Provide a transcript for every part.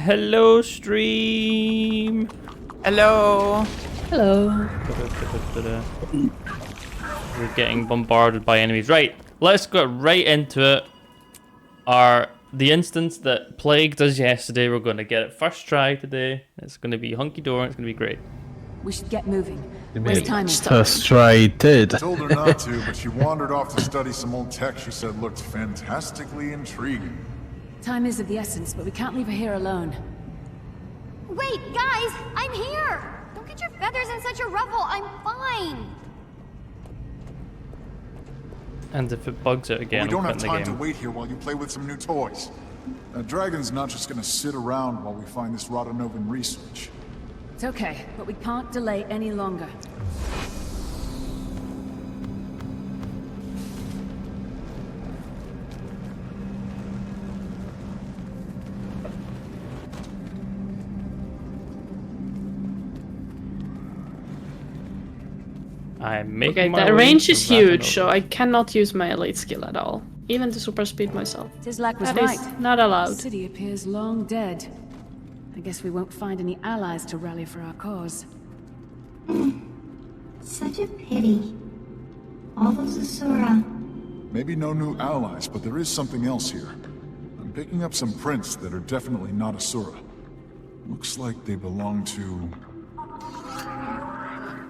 Hello, stream. Hello. Hello. We're getting bombarded by enemies. Right, let's go right into it. The instance that plagued us yesterday, we're going to get it first try today. It's going to be hunky-dory. It's going to be great. We should get moving. Where's time? First try did. I told her not to, but she wandered off to study some old tech she said looked fantastically intriguing. Time is of the essence, but we can't leave her here alone. Wait, guys! I'm here! Don't get your feathers in such a ruffle. I'm fine. And if it bugs it again, We don't I'll have quit the time to game. wait here while you play with some new toys. A dragon's not just gonna sit around while we find this Radanovan research. It's okay, but we can't delay any longer. I'm making Okay, my the way range to is huge, Radanovan. so I cannot use my elite skill at all. Even to super speed myself. Tislak was That is right. not The allowed. city appears long dead. I guess we won't find any allies to rally for our cause. Such a pity. All those Asura. Maybe no new allies, but there is something else here. I'm picking up some prints that are definitely not Asura. Looks like they belong to...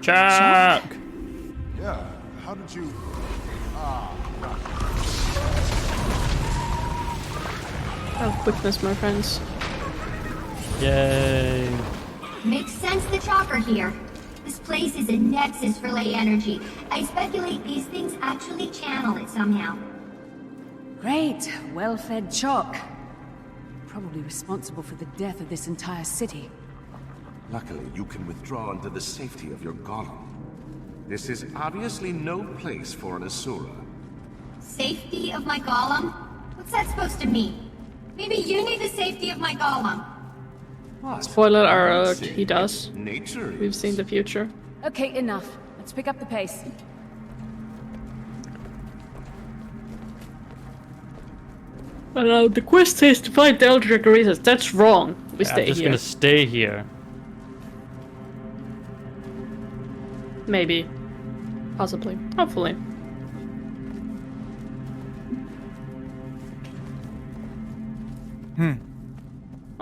Chuck! Yeah, how did you... Oh, quickness, my friends. Yay! Makes sense the chopper here. This place is a nexus for ley energy. I speculate these things actually channel it somehow. Great, well-fed chalk. Probably responsible for the death of this entire city. Luckily, you can withdraw into the safety of your golem. This is obviously no place for an Asura. Safety of my golem? What's that supposed to mean? Maybe you need the safety of my golem. What? Spoiler I'm alert, saying he does. Nature is. We've seen the future. Okay, enough. Let's pick up the pace. Well, no, the quest is to find the Eldritch Reasons. That's wrong. We I'm stay just here. gonna stay here. Maybe. Possibly. Hopefully.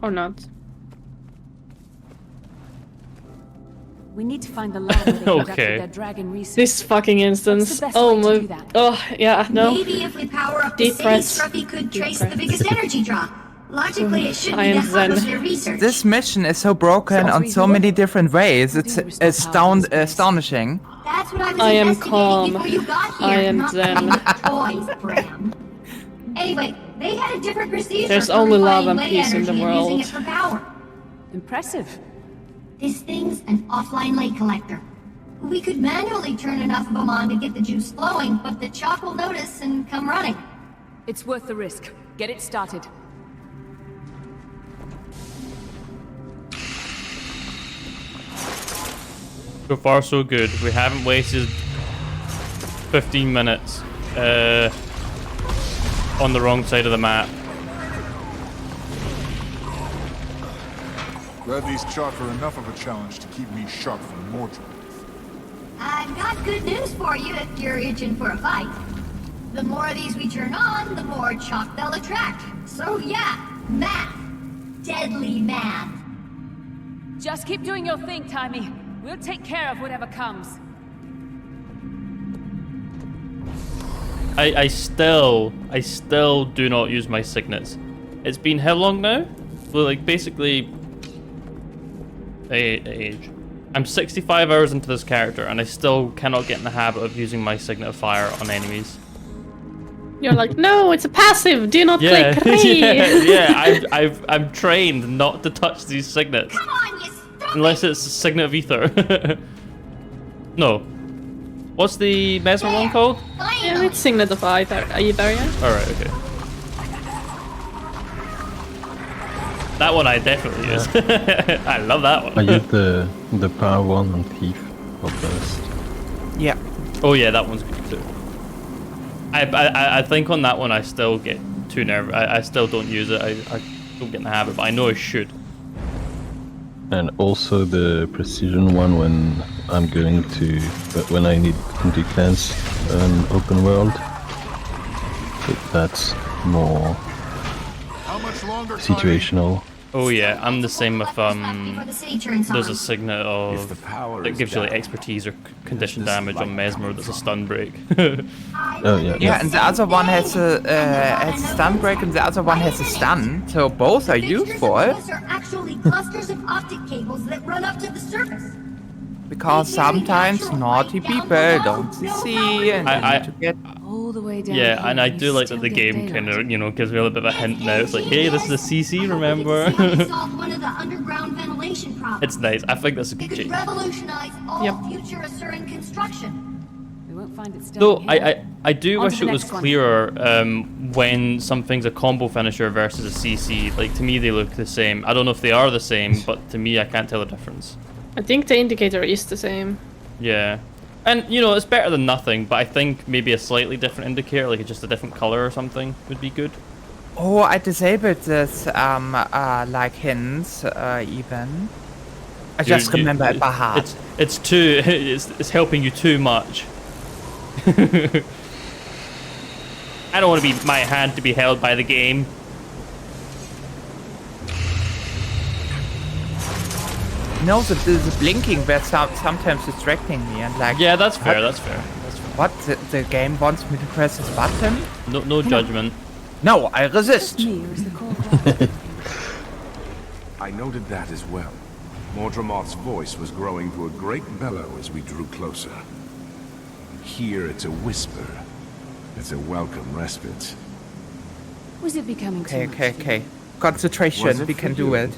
Or not. We need to find the lab where they conducted Okay. their dragon research. This fucking instance. What's the best Oh way to my. do that? Oh, yeah, no. Maybe if we power up the Deep city, breaths. Scruffy could Deep trace the breaths. biggest energy draw. Logically, it shouldn't I be am that hard with zen. their research. This mission is so broken on so many different ways. It's astonishing. That's what I was I am investigating calm. before you got here. I am not zen. toys, Bram. Anyway, they had a different procedure There's for only love refining and ley peace in the energy and using world. it for power. Impressive. This thing's an offline ley collector. We could manually turn enough of them on to get the juice flowing, but the chalk will notice and come running. It's worth the risk. Get it started. So far, so good. We haven't wasted 15 minutes on the wrong side of the map. Glad these chalk are enough of a challenge to keep me sharp for more trouble. I've got good news for you if you're itching for a fight. The more of these we turn on, the more chalk they'll attract. So yeah, math. Deadly math. Just keep doing your thing, Timey. We'll take care of whatever comes. I still do not use my signets. It's been how long now? Well, like basically age. I'm 65 hours into this character and I still cannot get in the habit of using my signet of fire on enemies. You're like, no, it's a passive. Do not Yeah, click. yeah. I'm trained not to touch these signets Come on, you stupid! unless it's a signet of ether. No. What's the mesmer one called? Yeah, Finally! it's Signet of Iberia. All right, okay. That one I definitely use. I love that one. I use the power one on Thief for burst. Yeah. Oh yeah, that one's good too. I think on that one I still get too nervous. I still don't use it. I don't get in the habit, but I know I should. And also the precision one when I'm going to, when I need to cleanse an open world. But that's more How much longer, situational. Oh yeah, I'm the same with Before the city turns there's a on. signet If the of power that is gives you like down, expertise or condition this damage on light Mesmer. come That's a from? stun break. Oh yeah. Yeah, and the other one has a stun break, and the other one has a stun. So both are Fixtures useful and posts are actually clusters of optic cables that run up to the surface. because sometimes naughty people don't see and I- they need to get. All the way down Yeah, here, and I you do like that still the get game kind daylight. of, you know, gives me a little bit of a hint now. It's like, hey, this is a CC, remember? They solved one of the underground ventilation problems. It's nice. I think that's a It good could change. revolutionize all Yep. future Asuran construction. We won't find it Though staying here. I do On to wish the it was next one. clearer when something's a combo finisher versus a CC. Like, to me, they look the same. I don't know if they are the same, but to me, I can't tell the difference. I think the indicator is the same. Yeah. And, you know, it's better than nothing, but I think maybe a slightly different indicator, like just a different color or something, would be good. Oh, I disabled this like hints even. I just remember it by heart. It's too, it's helping you too much. I don't want to be my hand to be held by the game. No, the blinking was sometimes distracting me and like. Yeah, that's fair. What? That's fair. That's fair. What? The game wants me to press this button? No judgment. No, I resist. Just me, or is the call quiet? I noted that as well. Mordramoth's voice was growing to a great bellow as we drew closer. Here it's a whisper. It's a welcome respite. Was it becoming Okay, too much okay, for okay. you? Concentration. Was it We for can do you? it.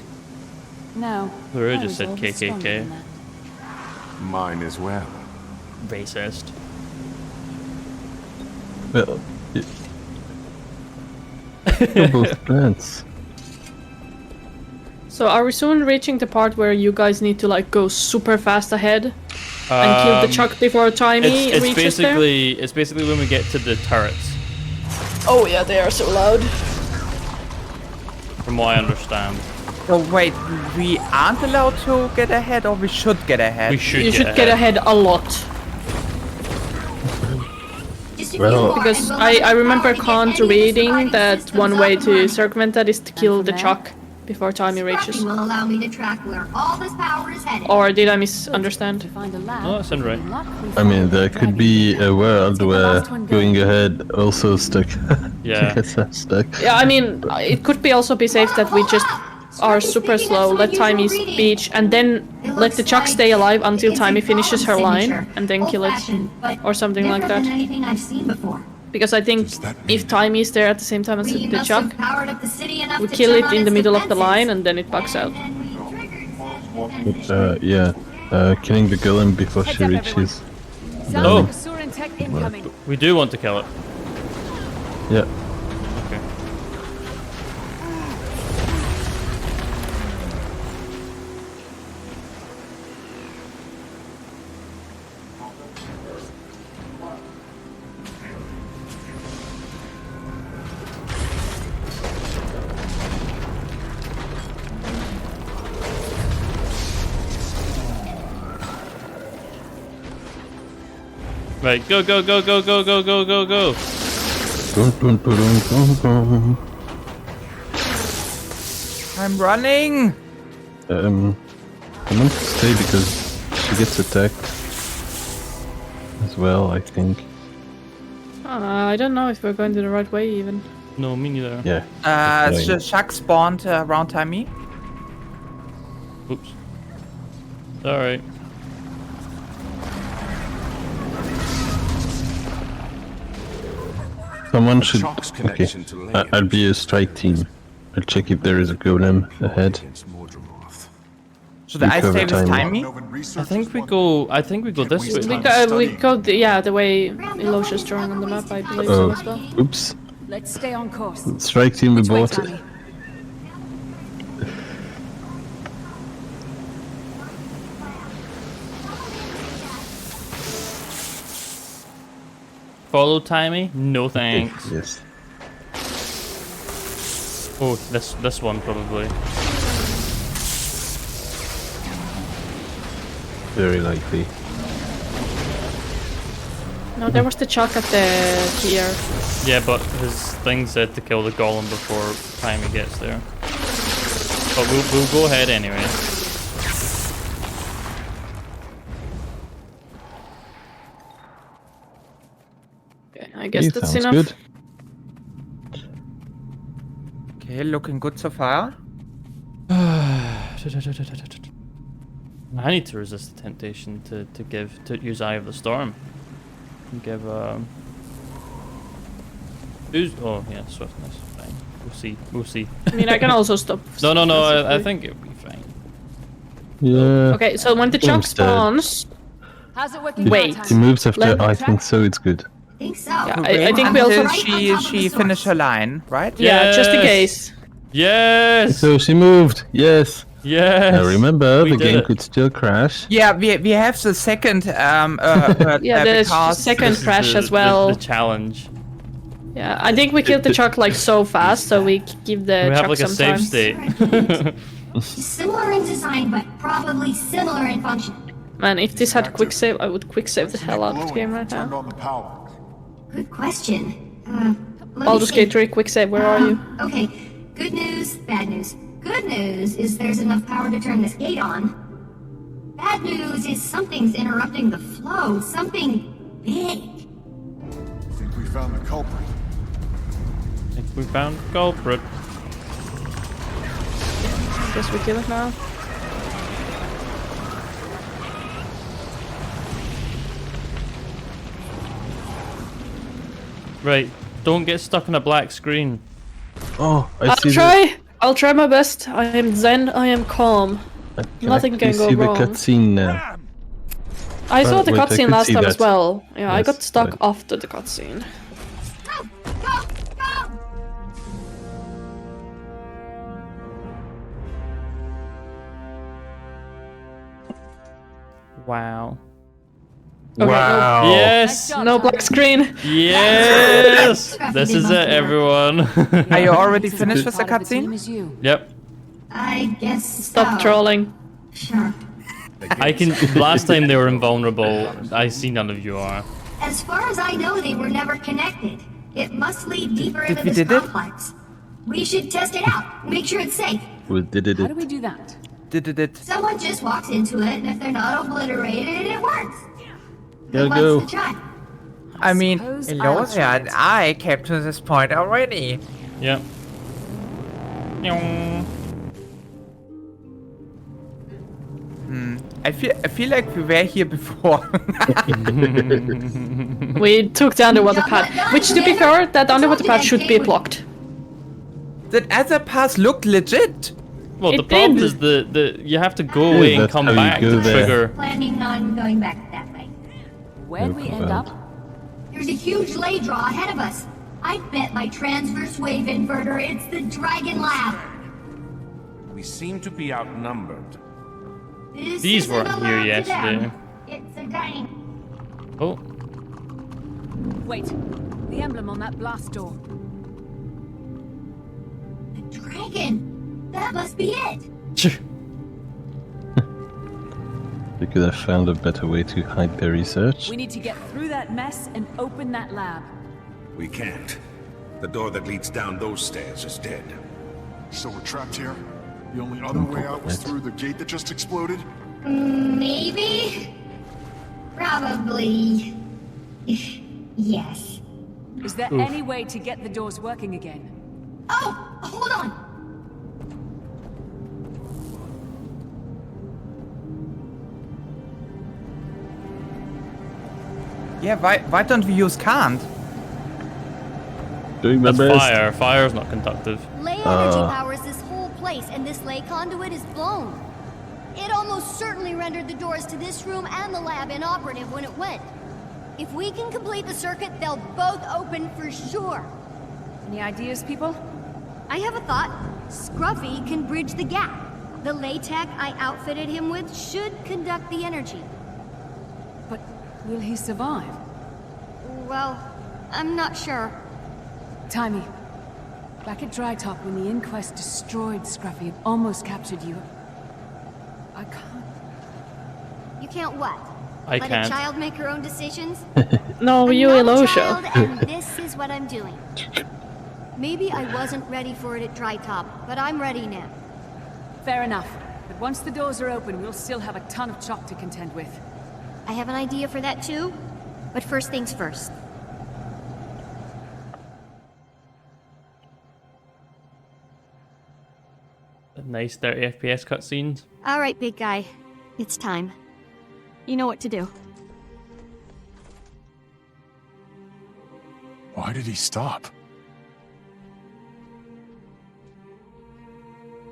No. Laura my just said resolve is stronger KKK. than that. Mine as well. Racist. Well, they're both plants. So are we soon reaching the part where you guys need to like go super fast ahead and kill the Chuck before Timey It's reaches there? basically when we get to the turrets, Oh yeah, they are so loud. from what I understand. So wait, we aren't allowed to get ahead, or we should get ahead? We should You get should get ahead a lot. Just a few Well- more Because and we'll have I the remember power to get Kant any of the reading surviving that systems one up way and to running. circumvent that is to kill from the there? Chuck before Timey reaches. Scrubbing will allow me to track where all this power is headed. Or did I misunderstand? To find a lab. No, that sounds right. Luck, we I mean, find there the could dragon be thing. a world Take the where last one going going. ahead also stuck. Yeah. Gets us stuck. Yeah, I mean, it could be also be safe that we just are super slow, let Timey speech, and then let the Chuck stay alive until Timey finishes her line, and then kill it. Or something like that. Different than anything I've seen before. Because I think Does that mean- if Timey is there at the same time as We the must have Chuck, powered up the city enough we to kill turn it on in the its middle of the defenses. line, and then it bugs out. And we triggered Yeah. Killing the golem before she reaches. Sounds Oh. like Asuran tech incoming. We do want to kill it. Yeah. Okay. Right, go, go, go, go, go, go, go, go, go. Dun, dun, dun, dun, dun, dun. I'm running. I want to stay because she gets attacked as well, I think. I don't know if we're going the right way even. No, me neither. Yeah. It's Right. just Chuck spawned around Timey. Oops. Alright. Someone The should. Shock's Okay. connection to Leia I'll be a strike team. I'll check if there is a golem ahead. against Mordramoth. Should I cover stay with Timey. Timey? I think we go this way. We go the way Ilosha's drawing on the map, I believe so as well. Oops. Let's stay on course. Strike team we Which way, bought. Timey? Follow Timey? No thanks. Yes. Oh, this one probably. Very likely. No, there was the Chuck at the pier. Yeah, but his thing said to kill the golem before time he gets there. But we'll go ahead anyway. Okay, I guess that's sounds enough. good. Okay, looking good so far. I need to resist the temptation to use Eye of the Storm. And give oh yeah, swiftness. Fine. We'll see. I mean, I can also stop. No, specifically. I think it'll be fine. Yeah. Okay, so when the Chuck Thorns dead. spawns, How's it working? Wait. He moves after Let- I think so. It's good. I think so. yeah, I think we Until also. she finish her line, right? Yeah, just in Yes. case. Yes. So she moved. Yes. Yes. Now remember, We the did game it. could still crash. Yeah, we have the second Yeah, the because second This is crash the- as well. The challenge. Yeah, I think we killed the Chuck like so fast, so we give the We have Chuck like a some save time. state. Similar in design, but probably similar in function. Man, if this had quick save, I would quick save the hell out of the game right Turned now. on the power. Good question. Let me Baldur's think. Gate 3, quick save, where are you? Okay, good news, bad news. Good news is there's enough power to turn this gate on. Bad news is something's interrupting the flow. Something big. I think we found the culprit. I think we found the culprit. Guess we kill it now. Right. Don't get stuck on a black screen. Oh, I I'll see. try! I'll try my best. I am zen, I am calm. Nothing can go see wrong. the cutscene now. I saw the wait, I cutscene could last see time as that. well. Yeah, I Yes, got stuck right. after the cutscene. Go! Go! Go! Wow. Okay, Wow. Yes. No black screen. Yes. This is it, everyone. Are you already finished with the Part of the team cutscene? is you. Yep. I guess Stop so. trolling. Sure. I can. Last time they were invulnerable. I see none of you are. As far as I know, they were never connected. It must lead deeper into we this did it? complex. We should test it out. Make sure it's safe. We did it. How do we do that? Did it? Someone just walks into it, and if they're not obliterated, it works. Gotta Who go. wants to try? I mean, suppose hello I'll there, try it. I came to this point already. Yep. Nyong. I feel like we were here before. We took the underwater pad. Which, to be fair, that underwater pad should be blocked. That other pass looked legit. Well, the It problem did. is the you have to go away and that's come how you back go to there. trigger. Planning on going back that way. Where'd we end up? There's a huge ley draw ahead of us. I bet my transverse wave inverter it's the Dragon Lab. We seem to be outnumbered. This These isn't weren't a here lab to yesterday. them. It's a dining. Oh, Wait, the emblem on that blast door. A dragon. That must be it. We could have found a better way to hide their research. We need to get through that mess and open that lab. We can't. The door that leads down those stairs is dead. So we're trapped here? The only other way out was through the gate that just exploded? Maybe. Probably. Yes. Is there any way to get the doors working again? Oh, hold on. Yeah, why don't we use can't? Doing my that's best. fire. Fire's not conductive. Ley energy powers this whole place, and this ley conduit is blown. It almost certainly rendered the doors to this room and the lab inoperative when it went. If we can complete the circuit, they'll both open for sure. Any ideas, people? I have a thought. Scruffy can bridge the gap. The ley tech I outfitted him with should conduct the energy. But will he survive? Well, I'm not sure. Timey, back at Dry Top when the inquest destroyed Scruffy and almost captured you. I can't. You Can't what? I Let can't. a child make her own decisions? No, I'm you not a Elosia. child, and this is what I'm doing. Maybe I wasn't ready for it at Dry Top, but I'm ready now. Fair enough. But once the doors are open, we'll still have a ton of chalk to contend with. I have an idea for that too, but first things first. Nice 30 FPS cutscenes. All right, big guy. It's time. You know what to do. Why did he stop?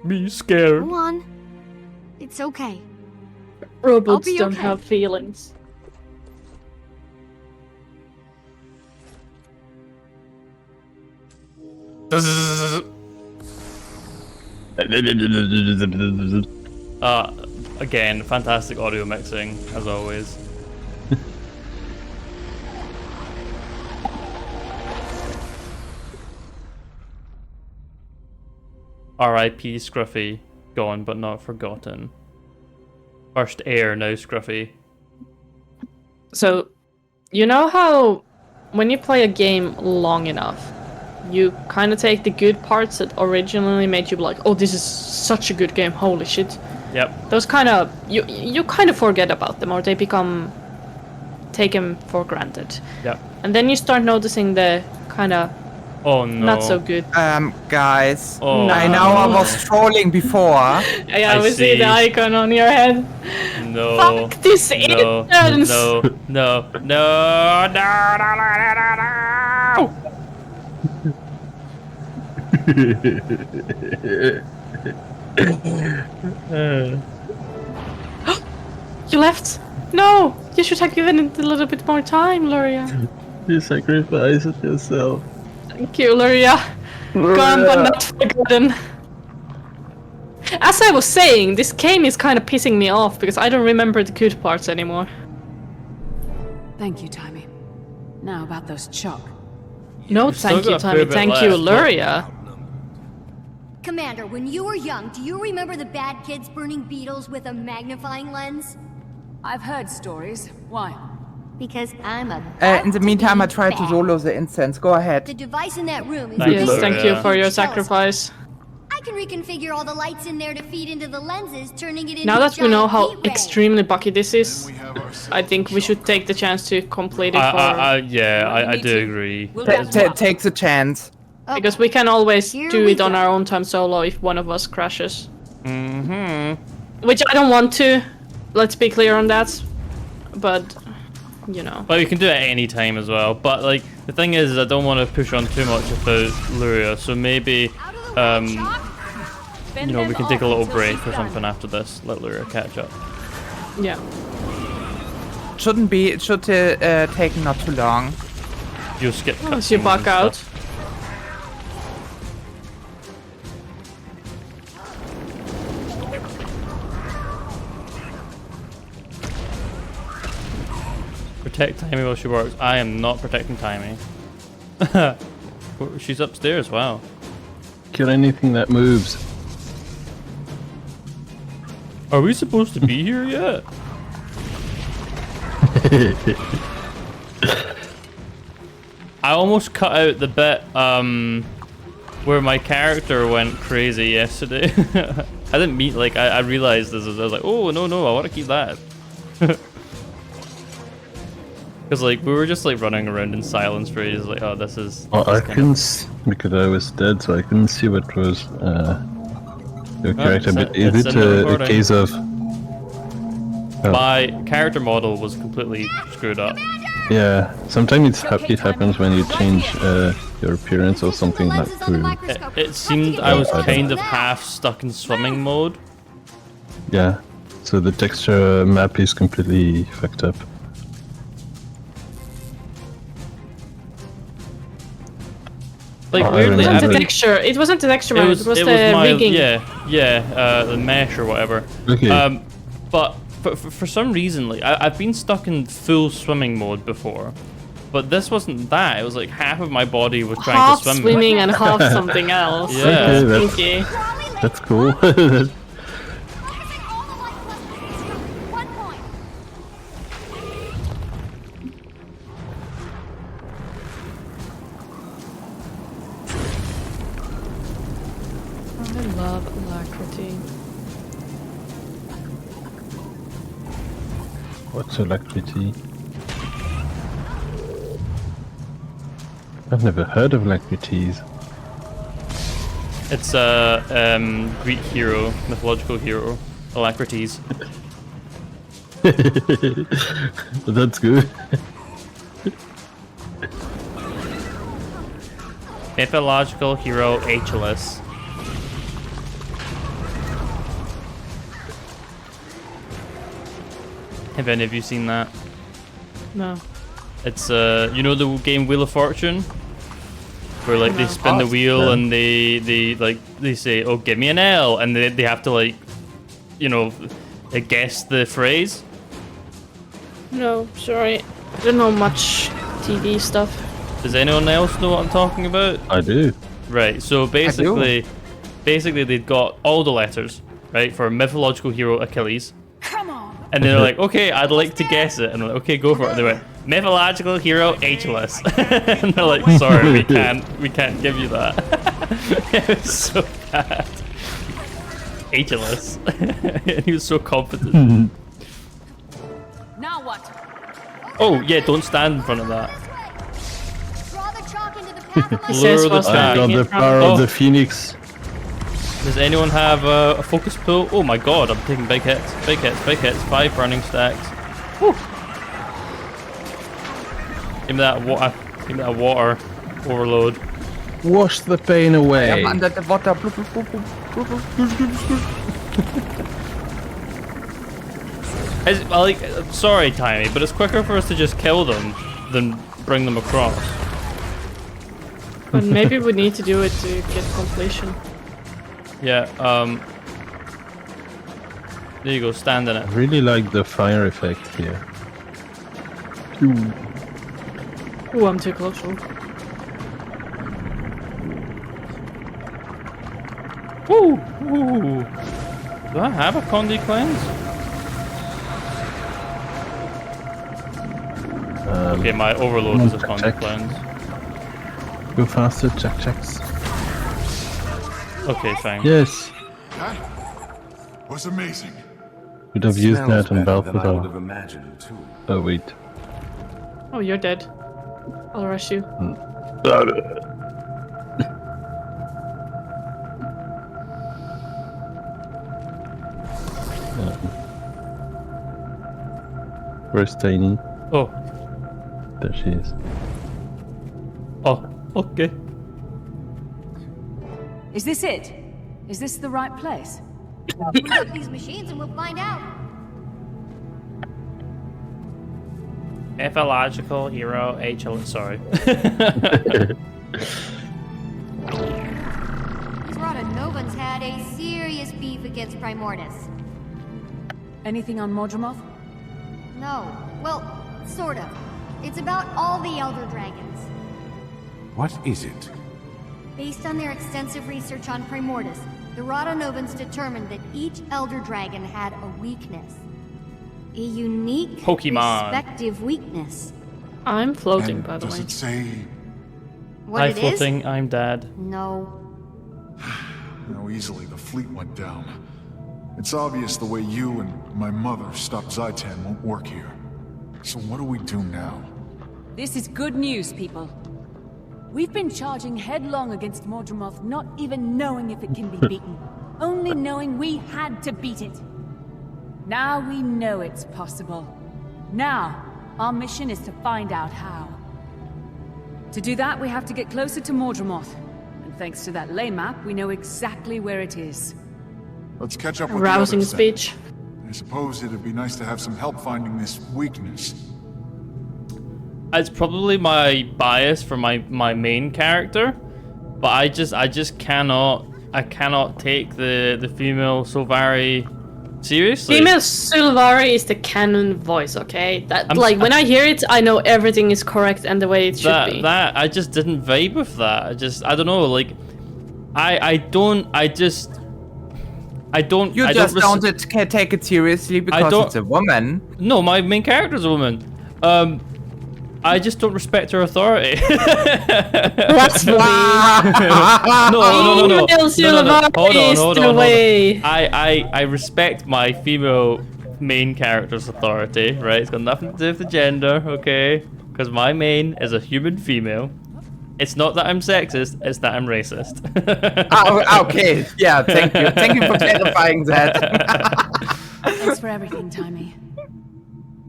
Be scared. Go on. It's okay. Robots be don't okay. have feelings. Again, fantastic audio mixing, as always. R.I.P. Scruffy, gone but not forgotten. First air, now Scruffy. So, you know how when you play a game long enough, you kind of take the good parts that originally made you like, oh, this is such a good game, holy shit. Yep. Those kind of, you kind of forget about them, or they become taken for granted. Yep. And then you start noticing the kind of Oh no. not so good. Guys, Oh, I know I was trolling before. Yeah, I we see the see. icon on your head. No. Fuck this No. instance! No. No. No. No. No. You left? No! You should have given it a little bit more time, Luria. You sacrifice it yourself. Thank you, Luria. Gone but not forgotten. As I was saying, this game is kind of pissing me off because I don't remember the good parts anymore. Thank you, Timmy. Now about those chalk. No, still thank you, got a fair Tommy. bit Thank you, left. Luria. Commander, when you were young, do you remember the bad kids burning beetles with a magnifying lens? I've heard stories. Why? Because I'm a. In the meantime, I tried to solo the instance. Go The ahead. device in that room is Thank Yes, you, thank you Luria. for your Telescope. sacrifice. I can reconfigure all the lights in there to feed into the lenses, turning it into Now a that we know giant how heat ray. extremely bucky this is, We have ourselves I think we should take the chance to complete it Yeah, I Me do too. agree. We'll get Take the chance. Oh, because we can always Here do we it on go. our own time solo if one of us crashes. Mm-hmm. Which I don't want to. Let's be clear on that. But, you know. But you can do it at any time as well. But like the thing is, I don't want to push on too much without Luria. So maybe, you know, we can take a little break or something after this. Let Luria catch up. Yeah. Shouldn't be. It should take not too long. You'll skip Once you cutscenes back and out. stuff. Protect Timmy while she works. I am not protecting Timmy. She's upstairs, wow. Kill anything that moves. Are we supposed to be here yet? I almost cut out the bit where my character went crazy yesterday. I didn't mean, like, I realized this. I was like, oh, no, I want to keep that. Because, like, we were just, like, running around in silence for ages, like, oh, this is... Well, I this is couldn't because I was dead, so I couldn't see what was your character. it's But a- is it's it in the a recording. case of? My character model was completely screwed up. Yeah, sometimes it happens when you change your appearance or something like Lenses on the through. microscope. It seemed Let's I get was closer kind to of that. half stuck in swimming mode. Yeah, so the texture map is completely fucked up. Like, Oh, I weirdly, It wasn't remember. the texture. It wasn't the texture, man. It was the my, rigging. the mesh or whatever. Okay. But for some reason, like I've been stuck in full swimming mode before, but this wasn't that. It was like half of my body was trying Half to swim. swimming and half something else. Yeah. Okay, that's- Stinky. That's cool. Focusing all the light clusters to one point. of alacrity. What's alacrity? I've never heard of alacrities. It's a Greek hero, mythological hero, Alacrites. That's good. Mythological hero Achilles. Have any of you seen that? No. It's you know the game Wheel of Fortune, where like they No. spin the wheel and they say, "Oh, give me an L," and they have to like, you know, guess the phrase. No, sorry. I don't know much TV stuff. Does anyone else know what I'm talking about? I do. Right. So basically they've got all the letters right for mythological hero Achilles. Come on! And they're like, okay, I'd like to guess it. And I'm like, okay, go for it. And they went, mythological hero Achilles. And they're like, sorry, we can't give you that. It was so bad. Achilles. And he was so confident. Now what? Oh, yeah, don't stand in front of that. Draw the chalk into the path of my Lure the was I tag. got the power Oh. of the phoenix. Does anyone have a focus pull? Oh my god, I'm taking big hits. Big hits, big hits. 5 burning stacks. Woo. Give me that water overload. Wash the pain away. I'm under the water. Sorry, Timey, but it's quicker for us to just kill them than bring them across. But maybe we need to do it to get completion. Yeah, there you go, stand in it. I really like the fire effect here. Ooh, I'm too close. Oh. Woo! Woo! Do I have a Condi cleanse? Okay, my overload is a check, Condi check. cleanse. Go faster, checks. Okay, fine. Yes. That was amazing. Could have used Smells that on better than I would have Balthazar. imagined, too. Oh wait. Oh, you're dead. I'll rush you. Where's Tiny? Oh, There she is. oh, okay. Is this it? Is this the right place? Open up these machines and we'll find out. Mythological hero Achilles. Sorry. These Rotanovans had a serious beef against Primordus. Anything on Mordramoth? No. Well, sort of. It's about all the Elder Dragons. What is it? Based on their extensive research on Primordus, the Rotanovans determined that each Elder Dragon had a weakness. A unique, Pokemon. respective weakness. I'm floating, And by the does way. it say What Hi, it is? floating. I'm dead. No. how easily the fleet went down? It's obvious the way you and my mother stopped Zaitan won't work here. So what do we do now? This is good news, people. We've been charging headlong against Mordramoth, not even knowing if it can be beaten. Only knowing we had to beat it. Now we know it's possible. Now, our mission is to find out how. To do that, we have to get closer to Mordramoth. And thanks to that ley map, we know exactly where it is. Let's catch up with Rousing the others then. speech. I suppose it'd be nice to have some help finding this weakness. It's probably my bias for my main character, but I just cannot take the female Solvari seriously. Female Sylvari is the canon voice, okay? That when I hear it, I know everything is correct and the way it should be. That I just didn't vibe with that. I don't know, like I don't You just don't take it seriously because don't- it's a woman. No, my main character's a woman. I just don't respect her authority. Blasphemy. No. Emails No. Hold on. Hold on. I respect my female main character's authority, right? It's got nothing to do with the gender, okay? Because my main is a human female. It's not that I'm sexist, it's that I'm racist. Okay, yeah, thank you. Thank you for clarifying that. Thanks for everything, Timey.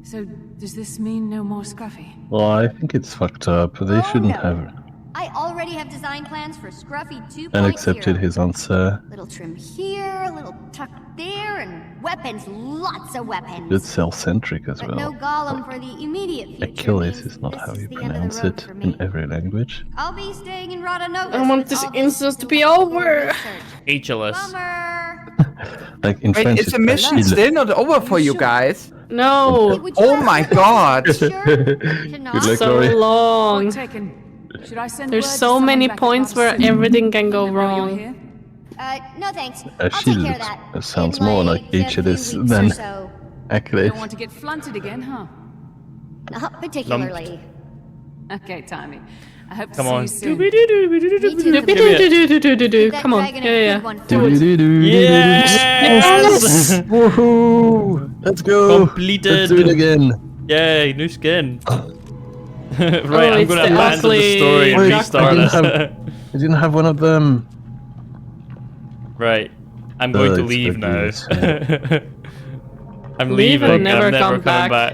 So, does this mean no more Scruffy? Well, I think it's fucked up. They shouldn't no. have I already have design plans for Scruffy 2.0. and accepted his answer. Little trim here, little tuck there, and weapons, lots of weapons. It's self-centric as But well. no golem for the immediate future. Achilles means is not this how you the end of the pronounce road it for in me. every language. I'll be staying in Radanovus. I want this instance to be over. Ageless. Bummer. Like in Wait, French, is the mission Achille. still not over for you guys? No. Would you Oh my god. Sure to not? Good luck, So Lori. long. Point taken. Should I send There's word to so someone many back at points Rada where City? everything can go Let them know you're wrong. here? No thanks. I'll take Achille care of that. sounds In more like a Achilles few weeks than or so. Achilles. Don't want to get flunted again, huh? Not particularly. Okay, Timey. I hope to Come see on. you soon. Me too. Do-do-do-do-do-do-do. That Come on. dragon a Yeah. good one. Do it. Yes! Woohoo! Let's go! Completed. Let's do it again. Yay, new skin. Right, Oh, I'm it's gonna the abandon the ugly story and Wait, restart I didn't this. I didn't have one of them. Right, I'm going to it's leave now. ridiculous, yeah. I'm Leave leaving. and never I'm never come coming back.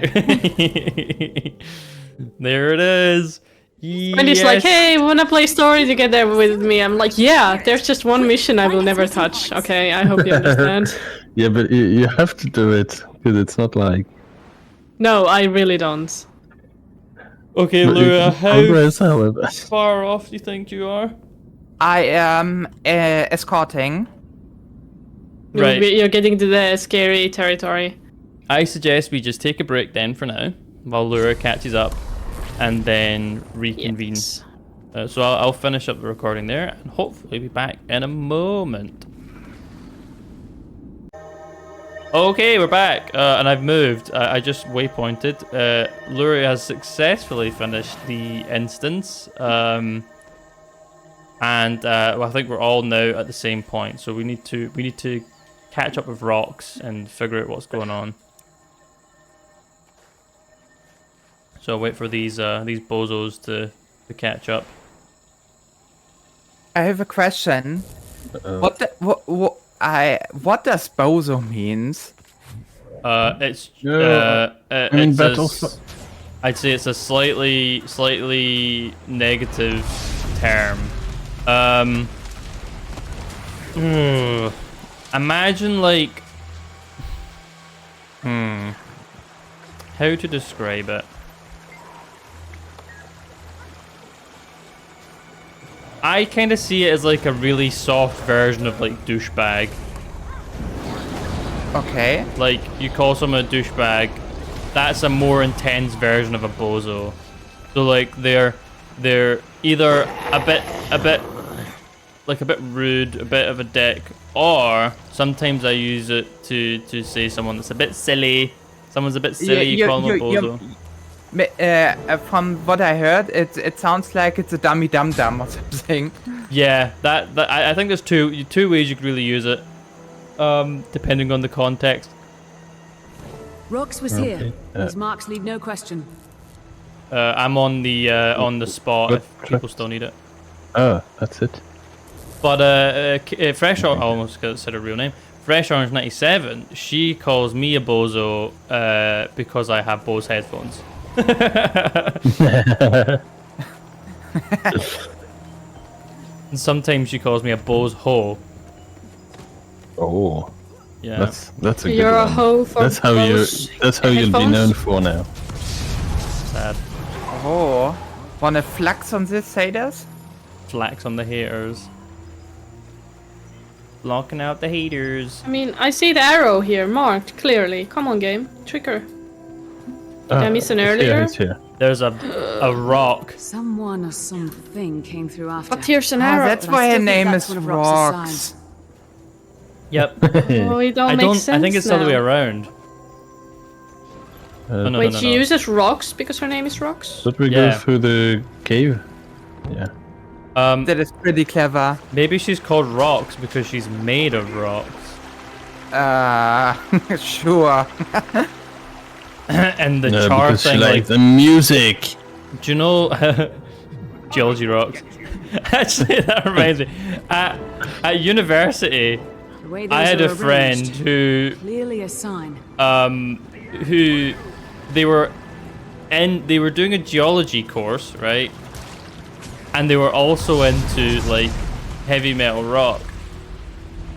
There it is. And he's like, hey, wanna play story together with me? I'm like, yeah, there's just one mission I will never touch. Okay, I hope you understand. Yeah, but you have to do it because it's not like No, I really don't. Okay, but you Lua, can how progress, however. far off do you think you are? I am escorting. Right. You're getting to the scary territory. I suggest we just take a break then for now, while Lura catches up, and then reconvene. Yes. So I'll finish up the recording there, and hopefully be back in a moment. Okay, we're back, and I've moved. I just waypointed. Lura has successfully finished the instance, and well, I think we're all now at the same point. So we need to catch up with rocks and figure out what's going on. So I'll wait for these bozos to catch up. I have a question. What does bozo means? It's in battle. I'd say it's a slightly negative term. Imagine like, how to describe it? I kind of see it as like a really soft version of like douchebag. Okay. Like you call someone a douchebag, that's a more intense version of a bozo. So like they're either a bit like a bit rude, a bit of a dick, or sometimes I use it to say someone that's a bit silly. Someone's a bit silly, you call them a bozo. From what I heard, it sounds like it's a dummy dum dum or something. Yeah, that I think there's two ways you could really use it, depending on the context. Rox was here. His marks leave no question. I'm on the spot if people still need it. Oh, that's it. But Fresh Orange, I almost said her real name. Fresh Orange 97. She calls me a bozo because I have Bose headphones. And sometimes she calls me a Bose ho. Oh, Yeah. that's a good You're a one. hoe for That's how Bose you'll be headphones? known for now. Sad. Oh, wanna flex on this, Saders? Flax on the haters. Blocking out the haters. I mean, I see the arrow here marked clearly. Come on, game. Trigger. Did I miss an earlier? It's here. There's a rock. Someone or something came through after. But here's an Ah, arrow. that's But I why her still think name that's is one of Rox's Rocks. signs. Yep. Oh, it don't make sense I think it's the other way now. around. no, Wait, no, she no. uses rocks because her name is Rocks? But we Yeah. go through the cave. Yeah. That is pretty clever. Maybe she's called Rocks because she's made of rocks. Sure. And the No, char because she thing, like, likes the music. do you know geology rocks? Actually, that reminds me. At university, The way I those had are a friend arranged, who clearly a sign. who they were doing a geology course, right? And they were also into like heavy metal rock.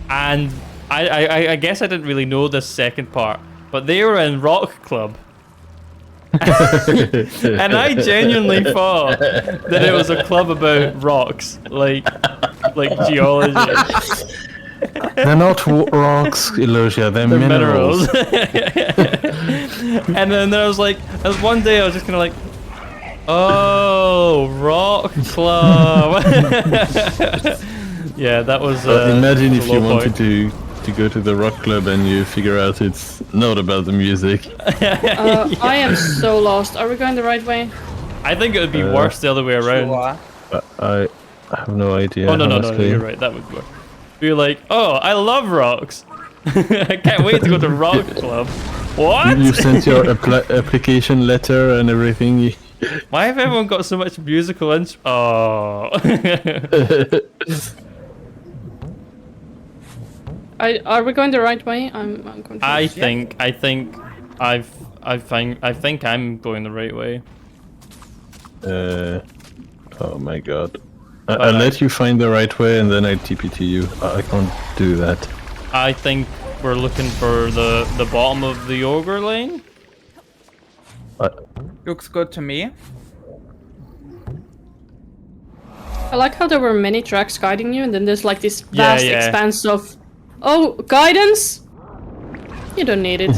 And I guess I didn't really know this second part, but they were in rock club. And I genuinely thought that it was a club about rocks, like geology. They're not rocks, Elosia. They're The minerals. And then there was like, there was one day I was just kind of like, oh, rock club. Yeah, that was. Imagine was if a you low wanted point. to go to the rock club and you figure out it's not about the music. I am so lost. Are we going the right way? I think it would be worse the other way around. Sure. I have no idea. Oh no, honestly. you're right. That would work. Be like, oh, I love rocks. I can't wait to go to rock club. What? You sent your application letter and everything. Why have everyone got so much musical Oh. Are we going the right way? I'm confused. I think I'm going the right way. Oh my god. I'll let you find the right way and then I TP to you. I can't do that. I think we're looking for the bottom of the ogre lane. Looks good to me. I like how there were many tracks guiding you, and then there's like this vast yeah. expanse of, oh, guidance. You don't need it.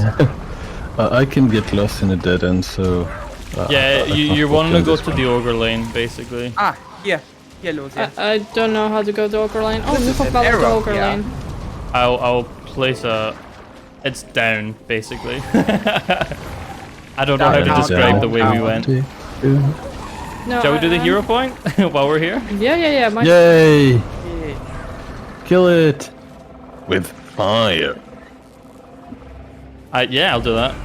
I can get lost in a dead end, so... Yeah, I you can't want to fulfill go this to one. the ogre lane, basically. Here, Lucia. I don't know how to go to Ogre Lane. Oh, This we is can an follow the arrow, Ogre yeah. Lane. I'll place a. It's down, basically. I don't know how to Down, describe the way we down. went. No, Shall we do the I'm- hero point while we're here? Yeah. Yay! Kill it! With fire. Yeah, I'll do that.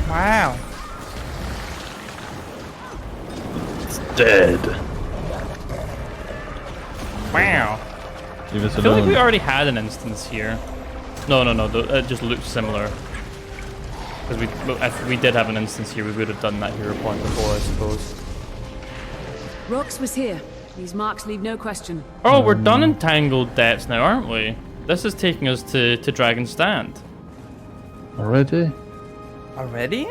Wow. It's dead. Wow. Leave us I feel like alone. we already had an instance here. No. It just looks similar. Because if we did have an instance here, we would have done that hero point before, I suppose. Rox was here. These marks leave no question. Oh, we're done in Tangled Depths now, aren't we? This is taking us to Dragon's Stand. Already? Already?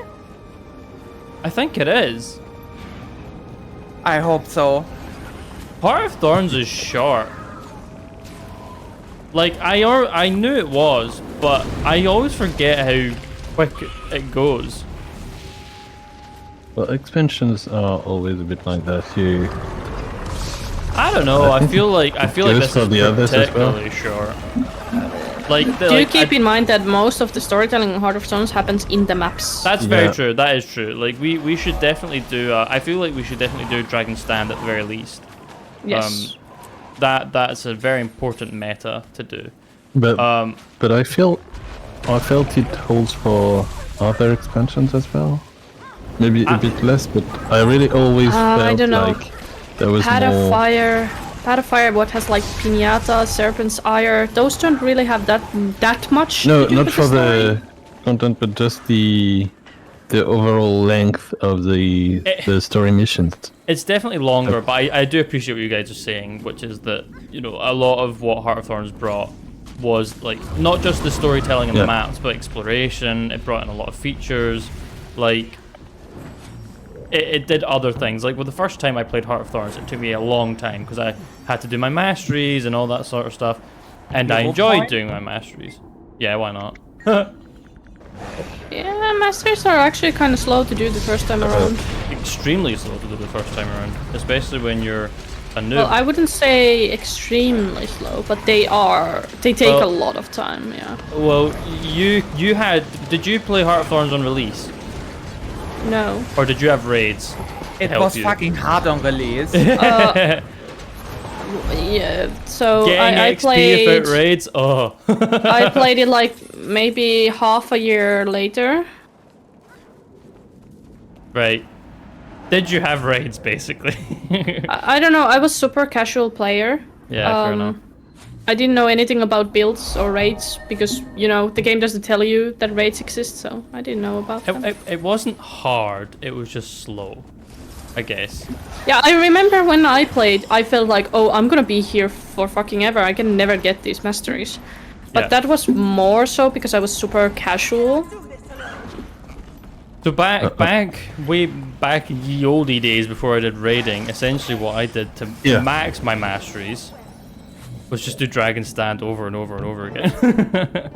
I think it is. I hope so. Heart of Thorns is short. Like, I knew it was, but I always forget how quick it goes. Well, expansions are always a bit like that. I don't know. I feel like goes this for is the others as well. particularly short. Like, Do you keep in mind that most of the storytelling in Heart of Stones happens in the maps? That's very Yeah. true. That is true. Like, we should definitely do. I feel like we should definitely do Dragon's Stand at the very least. Yes. That's a very important meta to do. But I felt it holds for other expansions as well. Maybe a bit less, but I really always felt I don't know. like there was Pad more. of Fire, what has like Pinata, Serpent's Ire, those don't really have that much No, to do not with for story. the content, but just the overall length of the story missions. It's definitely longer, but I do appreciate what you guys are saying, which is that, you know, a lot of what Heart of Thorns brought was like not just the storytelling and the maps, but exploration. It brought in a lot of features, like it did other things. Like, well, the first time I played Heart of Thorns, it took me a long time because I had to do my masteries and all that sort of stuff, and I Level enjoyed point? doing my masteries. Yeah, why not? Yeah, masters are actually kind of slow to do the first time around. Extremely slow to do the first time around, especially when you're a noob. Well, I wouldn't say extremely slow, but they are. They take a lot of time. Yeah. Well, did you play Heart of Thorns on release, No. or did you have raids? It was fucking hard on release. Yeah. So Getting I XP played. without raids. Oh. I played it like maybe half a year later. Right. Did you have raids, basically? I don't know. I was super casual player. Yeah, fair enough. I didn't know anything about builds or raids because, you know, the game doesn't tell you that raids exist, so I didn't know about them. It wasn't hard, it was just slow, I guess. Yeah, I remember when I played, I felt like, oh, I'm gonna be here for fucking ever. I can never get these masteries. But that was more so because I was super casual. So way back in the oldie days before I did raiding, essentially what I did to max my masteries was just do Dragon Stand over and over and over again.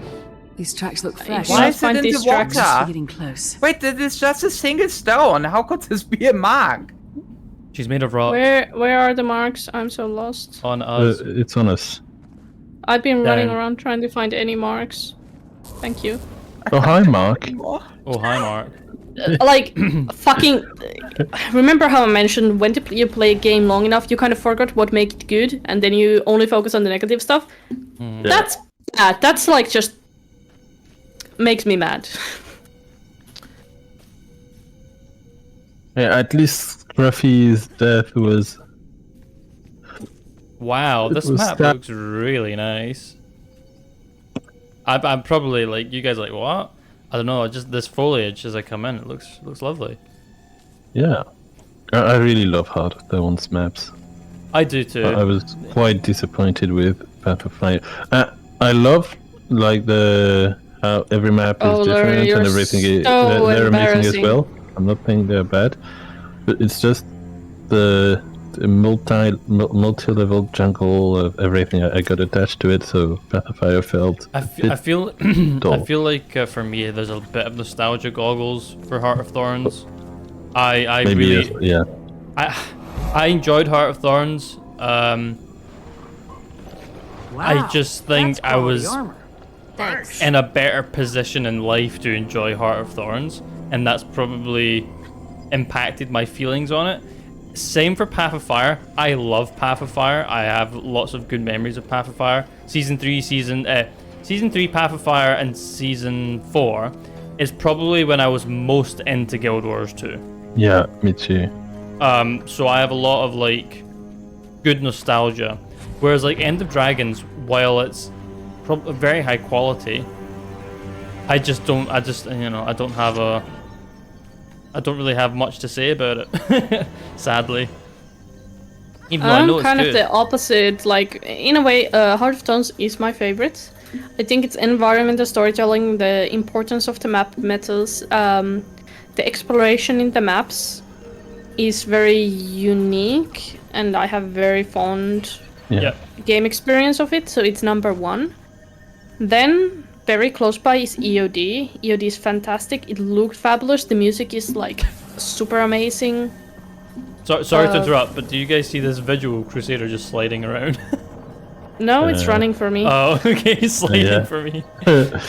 These tracks look fresh. Why is it in the water? Getting close. Wait, this is just a single stone. How could this be a mark? She's made of rock. Where are the marks? I'm so lost. On us. It's on us. I've been running around trying to find any marks. Thank you. Oh, hi, Mark. Oh, hi, Mark. Like, fucking... Remember how I mentioned when you play a game long enough, you kind of forgot what makes it good, and then you only focus on the negative stuff? That's bad. That's like just... makes me mad. Yeah, at least Scruffy's death was... Wow, this map looks really nice. I'm probably like, you guys are like, what? I don't know, just this foliage as I come in, it looks lovely. Yeah. I really love Heart of Thorns maps. I do too. I was quite disappointed with Path of Fire. I love like how every map is different and everything. They're amazing as well. I'm not saying they're bad, but it's just the multi-level jungle of everything. I got attached to it, so Path of Fire felt. I feel I feel like for me there's a bit of nostalgia goggles for Heart of Thorns. I enjoyed Heart of Thorns. I just think I was in a better position in life to enjoy Heart of Thorns, and that's probably impacted my feelings on it. Same for Path of Fire. I love Path of Fire. I have lots of good memories of Path of Fire. Season 3 Path of Fire and Season 4 is probably when I was most into Guild Wars 2. Yeah, me too. So I have a lot of like good nostalgia. Whereas like End of Dragons, while it's very high quality, I don't really have much to say about it, sadly. Even though I know it's kind good. of the opposite. Like, in a way, Heart of Thorns is my favorite. I think it's environment, the storytelling, the importance of the map metals, the exploration in the maps is very unique, and I have very fond game experience of it, so it's number one. Then, very close by is EOD. EOD is fantastic. It looked fabulous. The music is like super amazing. Sorry to interrupt, but do you guys see this visual Crusader just sliding around? No, it's running for me. Oh, okay, he's sliding for me. Sorry,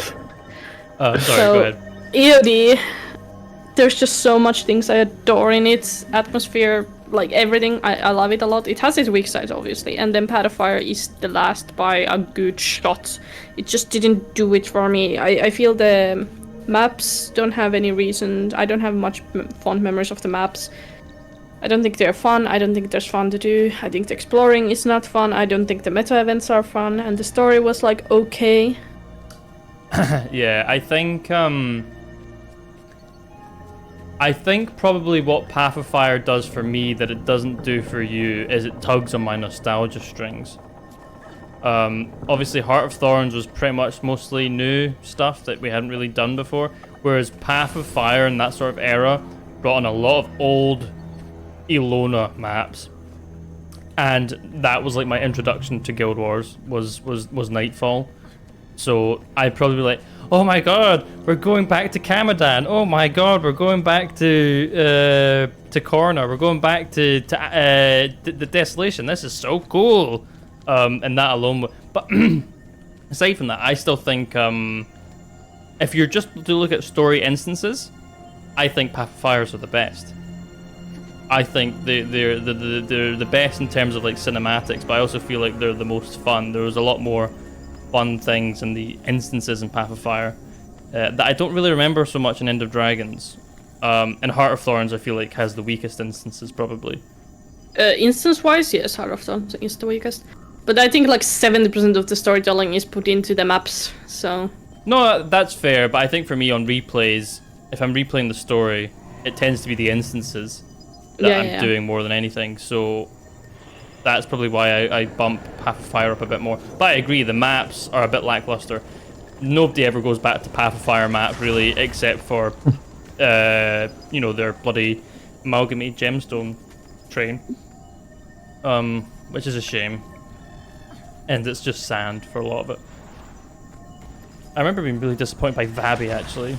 go ahead. EOD, there's just so much things I adore in it. Atmosphere, like everything. I love it a lot. It has its weak sides, obviously. And then Path of Fire is the last by a good shot. It just didn't do it for me. I feel the maps don't have any reason. I don't have much fond memories of the maps. I don't think they're fun. I don't think there's fun to do. I think the exploring is not fun. I don't think the meta events are fun. And the story was like, okay. Yeah, I think probably what Path of Fire does for me that it doesn't do for you is it tugs on my nostalgia strings. Obviously Heart of Thorns was pretty much mostly new stuff that we hadn't really done before, whereas Path of Fire and that sort of era brought on a lot of old Ilona maps, and that was like my introduction to Guild Wars was Nightfall. So I'd probably be like, oh my god, we're going back to Kamadan. Oh my god, we're going back to Corner. We're going back to the Desolation. This is so cool. And that alone. But aside from that, I still think if you're just to look at story instances, I think Path of Fires are the best. I think they're the best in terms of like cinematics, but I also feel like they're the most fun. There was a lot more fun things in the instances in Path of Fire that I don't really remember so much in End of Dragons. And Heart of Thorns, I feel like, has the weakest instances probably. Instance-wise, yes, Heart of Thorns is the weakest. But I think like 70% of the storytelling is put into the maps, so... No, that's fair, but I think for me on replays, if I'm replaying the story, it tends to be the instances that I'm doing more than anything, so that's probably why I bump Path of Fire up a bit more. But I agree, the maps are a bit lackluster. Nobody ever goes back to Path of Fire map, really, except for, you know, their bloody amalgamated gemstone train. Which is a shame. And it's just sand for a lot of it. I remember being really disappointed by Vabi, actually.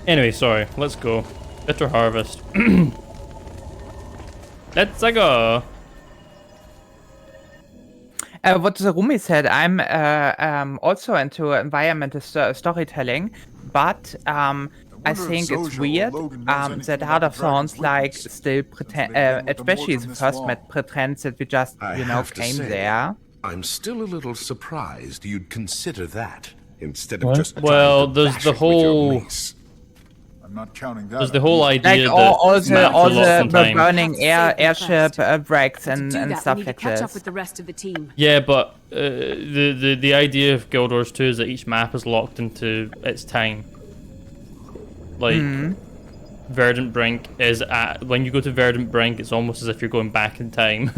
Anyway, sorry, let's go. Bitter Harvest. Let's go. What Rumi said, I'm also into environmental storytelling, but I think it's weird that Heart of Thorns like still pretend, especially the first map, pretends that we just came there. I'm still a little surprised you'd consider that instead of just well, there's the whole. I'm not counting that. There's the whole idea like all that the burning airship wrecks and stuff like catch this. Up with the rest of the team. Yeah, but the idea of Guild Wars 2 is that each map is locked into its time. Like Verdant Brink is at when you go to Verdant Brink, it's almost as if you're going back in time.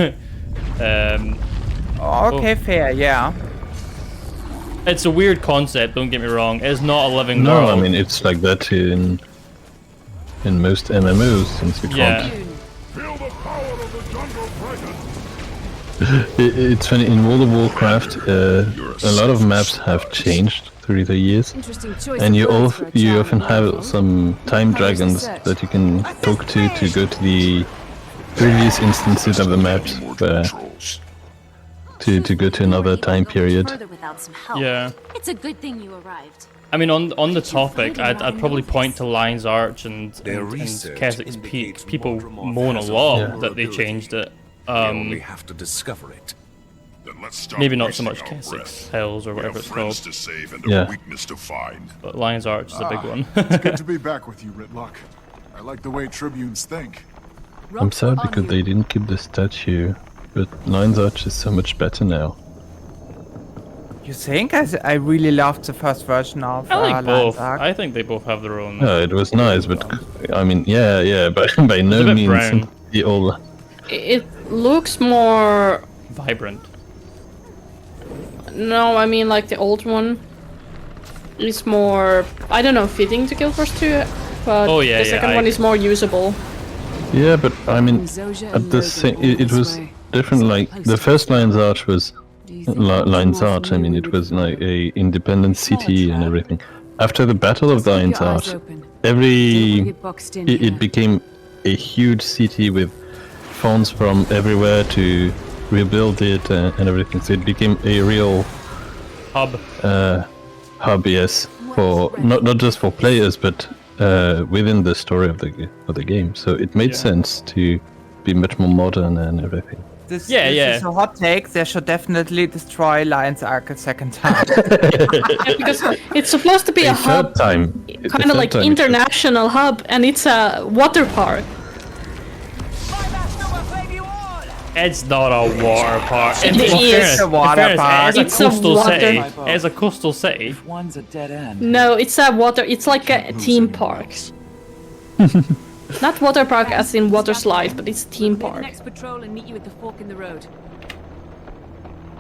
Okay, fair, yeah. It's a weird concept. Don't get me wrong. It's not a living No, world. I mean it's like that in most MMOs, since we can't. Feel the power of the jungle presence. It's funny in World of Warcraft. A lot of maps have changed through the years, and you often have some time dragons that you can talk to go to the previous instances of the maps, to go to another time period. Yeah. It's a good thing you arrived. I mean, on the topic, I'd probably point to Lion's Arch and Keswick's Peak. People moan a lot that they changed it. only have to discover it. Maybe not so much Keswick's Hills or whatever it's called. Yeah. But Lion's Arch is a big one. It's good to be back with you, Ritlock. I like the way Tribunes think. I'm sad because they didn't keep the statue, but Lion's Arch is so much better now. You think? I really loved the first version of I like Lion's both. Arch. I think they both have their own. No, it was nice, but I mean, yeah, but by no means brown. the all. It looks more Vibrant. No, I mean like the old one is more, I don't know, fitting to Guild Wars 2, but the second one is more usable. Yeah, but I mean, at the same, it was different. Like the first Lion's Arch was Lion's Arch. I mean, it was like a independent city and everything. After the Battle of Lion's Arch, it became a huge city with funds from everywhere to rebuild it and everything. So it became a real hub, yes, for not just for players, but within the story of the game. So it made sense to be much more modern and everything. This is a hot take. They should definitely destroy Lion's Arch a second time. Because it's supposed to be a hub, kind of like international hub, and it's a water park. It's not a water park. It is a water park. It's a coastal city. It's a coastal city. One's a dead end. No, it's a water. It's like a theme park. Not water park as in water slide, but it's theme park. Next patrol and meet you at the fork in the road.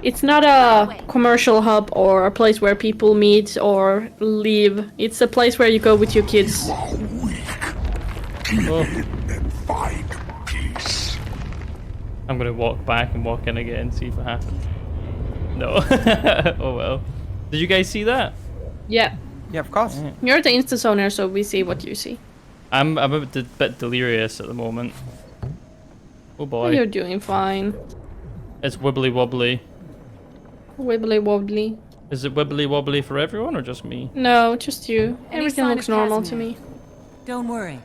It's not a commercial hub or a place where people meet or live. It's a place where you go with your kids. I'm gonna walk back and walk in again and see if it happens. No. Oh well. Did you guys see that? Yeah. Yeah, of course. You're the instance owner, so we see what you see. I'm a bit delirious at the moment. Oh boy. You're doing fine. It's wibbly wobbly. Wibbly wobbly. Is it wibbly wobbly for everyone or just me? No, just you. Any Everything sign looks of normal to Casimir? me. Don't worry.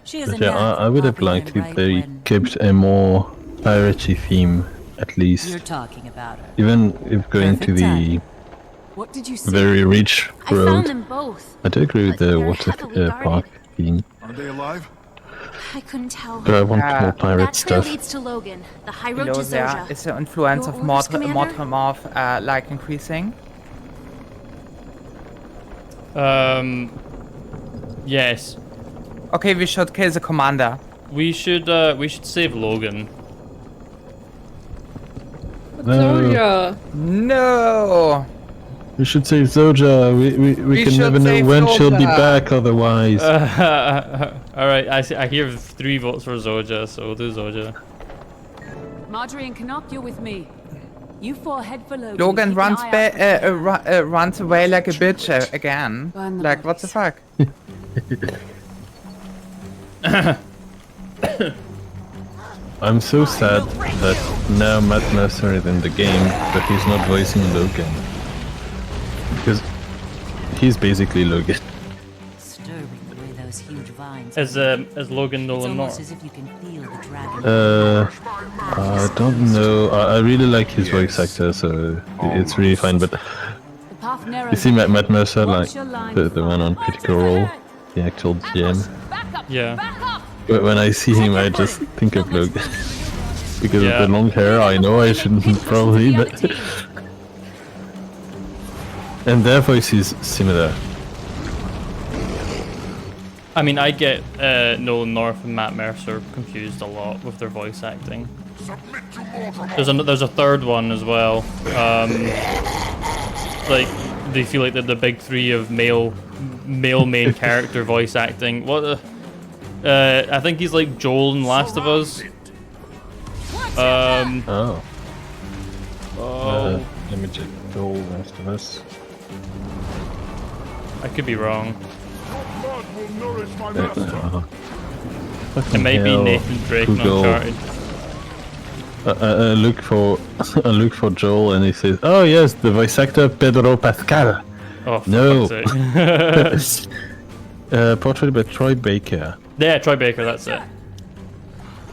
She is But a yeah, knack I for would have popping liked in if right they when kept a more piratey theme, at least. you're talking about her. Even if going to Perfect the timing. What did you say? very rich I found world, them both. I do agree with but the they're water heavily park guarded. theme, Are they alive? I couldn't tell. but I want more That pirate trail stuff. leads to Logan, the high road Below to there Zoja. is the influence Your of orders, Commander? Mortremorph like increasing. Yes. Okay, we should kill the commander. We should save Logan. Zoja. No! We should save Zoja. We can should never know save when she'll be Zoja. back otherwise. Alright, I hear 3 votes for Zoja, so we'll do Zoja. Marjorie and Canuck, you're with me. You four head for Logan. Logan Keep an runs eye out for runs away like a bitch again. Burn the Like, what the fuck? I'm so sad that now Matt Mercer is in the game, but he's not voicing Logan. Because he's basically Logan. Disturbing the way those huge vines. Is Logan It's Nolan almost North? as if you can feel the dragon. I don't know. I really like his voice actor, so it's really fine. But The path narrows. you see Matt Mercer, like Watch your line the of one on fire. Critical Role, the actual GM. Back up. Yeah. Back up. But when I see him, I just think of Logan. Because Yeah. of the long hair, I know I shouldn't probably, The other but... team. And their voice is similar. I mean, I get Nolan North and Matt Mercer confused a lot with their voice acting. There's a third one as well. Like they feel like they're the big 3 of male main character voice acting. What? I think he's like Joel in Last of Us. Oh. Oh, Let me check. Joel, Last of Us. I could be wrong. It Fucking might be hell. Nathan Drake in Google. Uncharted. I look for I look for Joel and he says, "Oh yes, the voice actor Pedro Pascal." Oh, for No. fuck's sake. Portrayed by Troy Baker. Yeah, Troy Baker, that's it.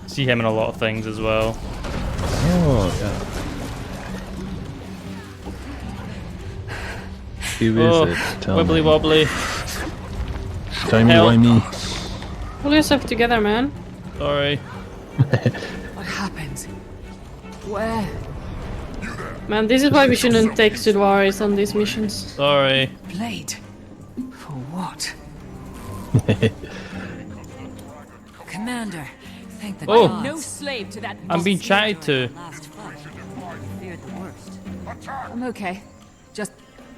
See him in a lot of things as well. Oh yeah. Who Oh, is it? Tell wibbly me. wobbly. Timey-wimey. Pull yourself together, man. Sorry. What happens? Where? Man, this is why we shouldn't take Sudwaris on these missions. Sorry. Blade. For what? Commander, thank the Oh. gods. No slave to that. I'm being chatted to. Last fight. Feared the worst. I'm okay. Just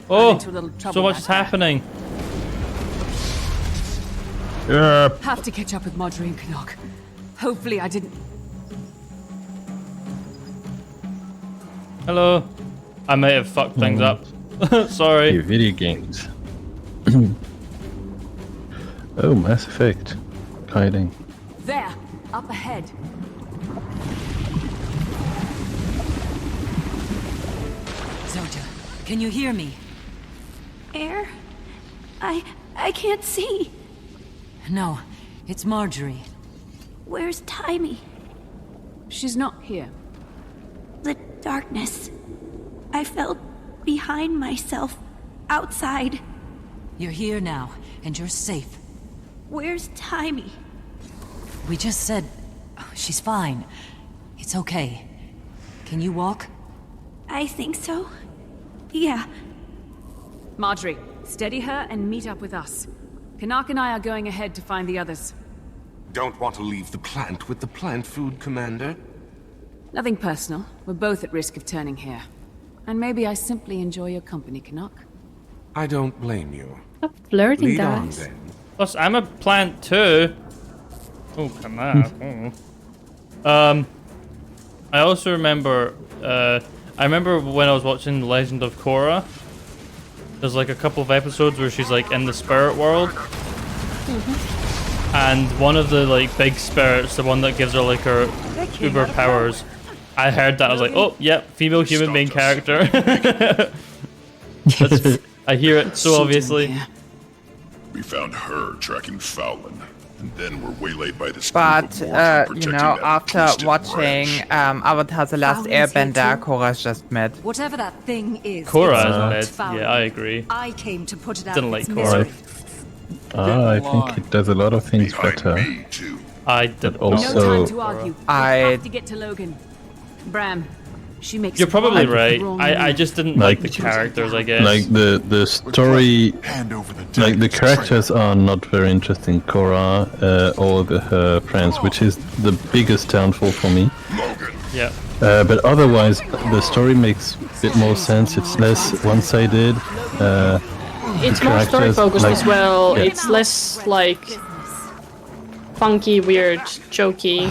ran Oh, into a little trouble so much back is there. happening. Have to catch up with Marjorie and Canuck. Hopefully I didn't. Hello. I may have fucked things up. Sorry. Hey, video games. Oh, Mass Effect. Hiding. There, up ahead. Zoja, can you hear me? Air? I can't see. No, it's Marjorie. Where's Timey? She's not here. The darkness. I felt behind myself, outside. You're here now, and you're safe. Where's Timey? We just said she's fine. It's okay. Can you walk? I think so. Yeah. Marjorie, steady her and meet up with us. Canuck and I are going ahead to find the others. Don't want to leave the plant with the plant food, Commander? Nothing personal. We're both at risk of turning here. And maybe I simply enjoy your company, Canuck. I don't blame you. Stop flirting, Lead on, guys. then. Plus, I'm a plant too. Oh, come on. I also remember, I remember when I was watching The Legend of Korra, there's like a couple of episodes where she's like in the spirit world. And one of the like big spirits, the one that gives her like her uber powers, I heard that, I was like, oh, yep, female human main character. I hear it so obviously. We found her tracking Fowlin, and then were waylaid by this But, group of Mortars you protecting know, that after twisted watching branch. Avatar The Last Fowlin's here Airbender, too? Korra's just mad. Whatever that thing is, Korra it's is not mad. Fowlin. Yeah, I agree. I came to put it out Didn't of like its Korra. misery. I think it does a lot of things Behind better. me, too. I did But also- No time to argue. I- We have to get to Logan. Bram, she makes You're probably one right. wrong I move. just didn't like the Like- characters, I guess. Like the story, Hand over the like the daggers, characters are not very interesting. Korra or her friends, which is the biggest downfall for me. Logan. Yeah. But otherwise, the story makes a bit more sense. It's less one-sided. It's more story characters, focused like- as well. yeah. It's less like funky, weird, jokey.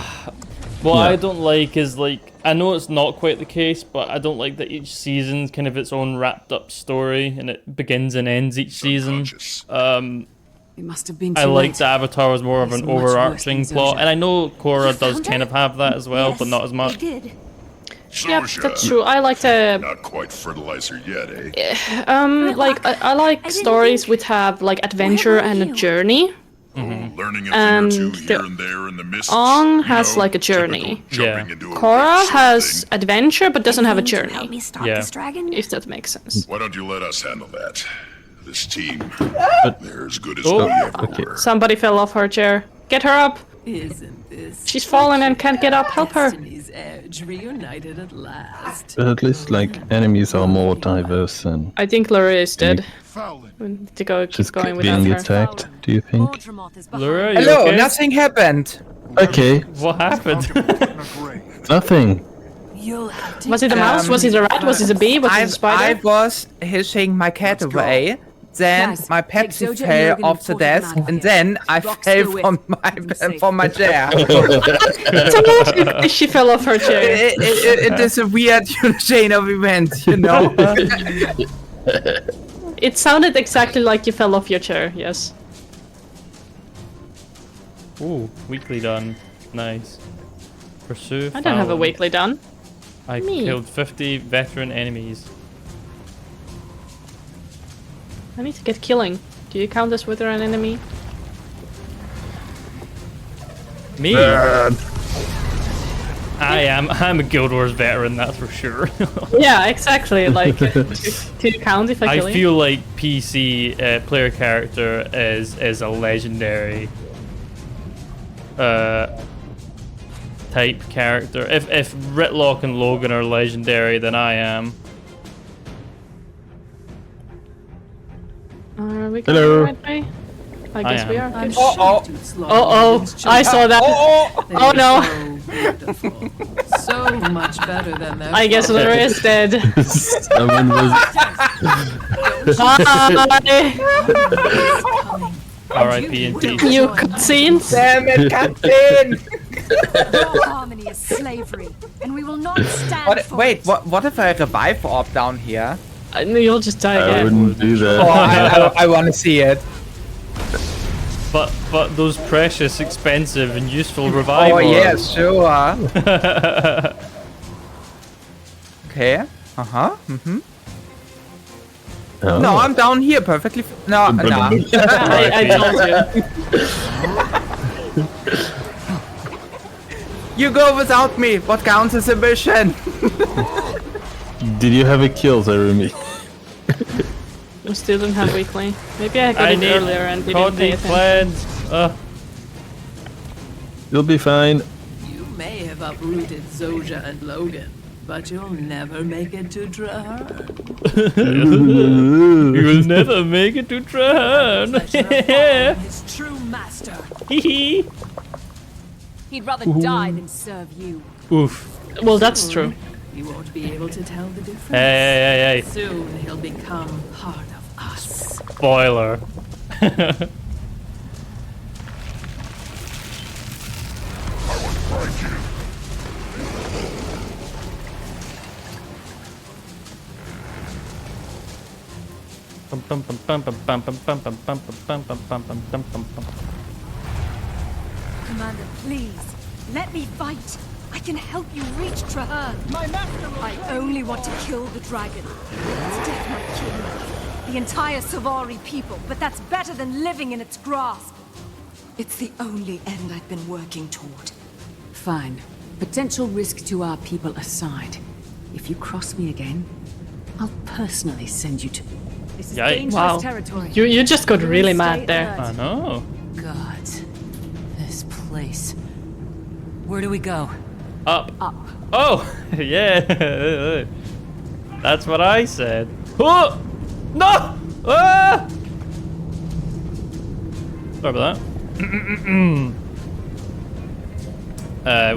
What Yeah. I don't like is like, I know it's not quite the case, but I don't like that each season's kind of its own wrapped up story and it begins and ends each season. Subconscious. It must have been too I like late. that Avatar was more of It's an much worse overarching than plot, Zoja. and I know Korra does found kind her? of have that as well, but Yes, not as much. I did. Yep, Zoja. that's true. I like the Not quite fertilizer yet, eh? like I like didn't stories think- which have like adventure Where were and a you? journey. Learning a And thing or two the here and there in the mist. Ong you has, know, like, a journey. typical Yeah. jumping into a Korra rig sort of has thing. adventure but doesn't have a Anything to help journey. me stop Yeah. this dragon? If that makes sense. Why don't you let us handle that? This team, they're as good as Oh. we ever Okay. were. Somebody fell off her chair. Get her up. Isn't this She's fallen and can't get up. Help her. Destiny's Edge reunited at last? But at least like enemies are more diverse and I think Laura is dead. Fowlin. We need to go keep just going without being her. attacked. Do you think? Mordramoth is behind. Laura, you Hello, okay? nothing happened. Okay, What happened? Found him put in a grave. nothing. You'll have to. Was it a mouse? Was it a rat? Was it a bee? Was it a I spider? was hishing my cat away. Then Guys, my take Pepsi Zoja and fell Logan off the and Porter desk, out and here. then I Rock's fell still from with. Keep 'em safe. my chair. She fell off her chair. It is a weird chain of events, you know. It sounded exactly like you fell off your chair. Yes. Ooh, weekly done. Nice. Pursue I don't have a Fallon. weekly done. I Me. killed 50 veteran enemies. I need to get killing. Do you count as whether an enemy? Me? I'm a Guild Wars veteran, that's for sure. Yeah, exactly. Like, to count if I kill I you. feel like PC player character is a legendary type character. If Ritlock and Logan are legendary, then I am. Are we going Hello. the right way? I guess we am. are. I'm Good. shocked you'd slaughter Oh, these I saw that. They Oh were no. So beautiful. So much better than their I guess father. Laura is dead. Someone was Hi. R.I.P. and T. You cutscenes. Damn it, Captain! Your harmony is slavery, and we will not stand What, for wait, it. what if I revive orb down here? You'll just die I again. wouldn't do Oh, that. I want to see it. But those precious, expensive, and useful revive Oh yeah, orbs. sure. Okay. Oh. No, I'm down here perfectly. No, nah. I told you. You go without me. What counts as a mission? Did you have a kill, Zarumi? We still don't have weekly. Maybe I got I it need earlier and we didn't pay Cody attention. Cleanse. You'll be fine. You may have uprooted Zoja and Logan, but you'll never make it to Trahan. You will never make it to Trahan. His true master. He'd rather die than serve you. Oof. Well, that's true. You won't be able to tell the difference. Hey. Soon he'll become part of us. Spoiler. Commander, please, let me fight. I can help you reach Traherne. My master will I only want to kill the dragon. Its death might kill me. The entire Savari people, but that's better than living in its grasp. It's the only end I've been working toward. Fine. Potential risk to our people aside. If you cross me again, I'll personally send you to... This is dangerous Wow. territory. You just got really mad there. I know. God. This place. Where do we go? Up. Up. Oh, yeah. That's what I said. Oh! No! Ah! Sorry about that.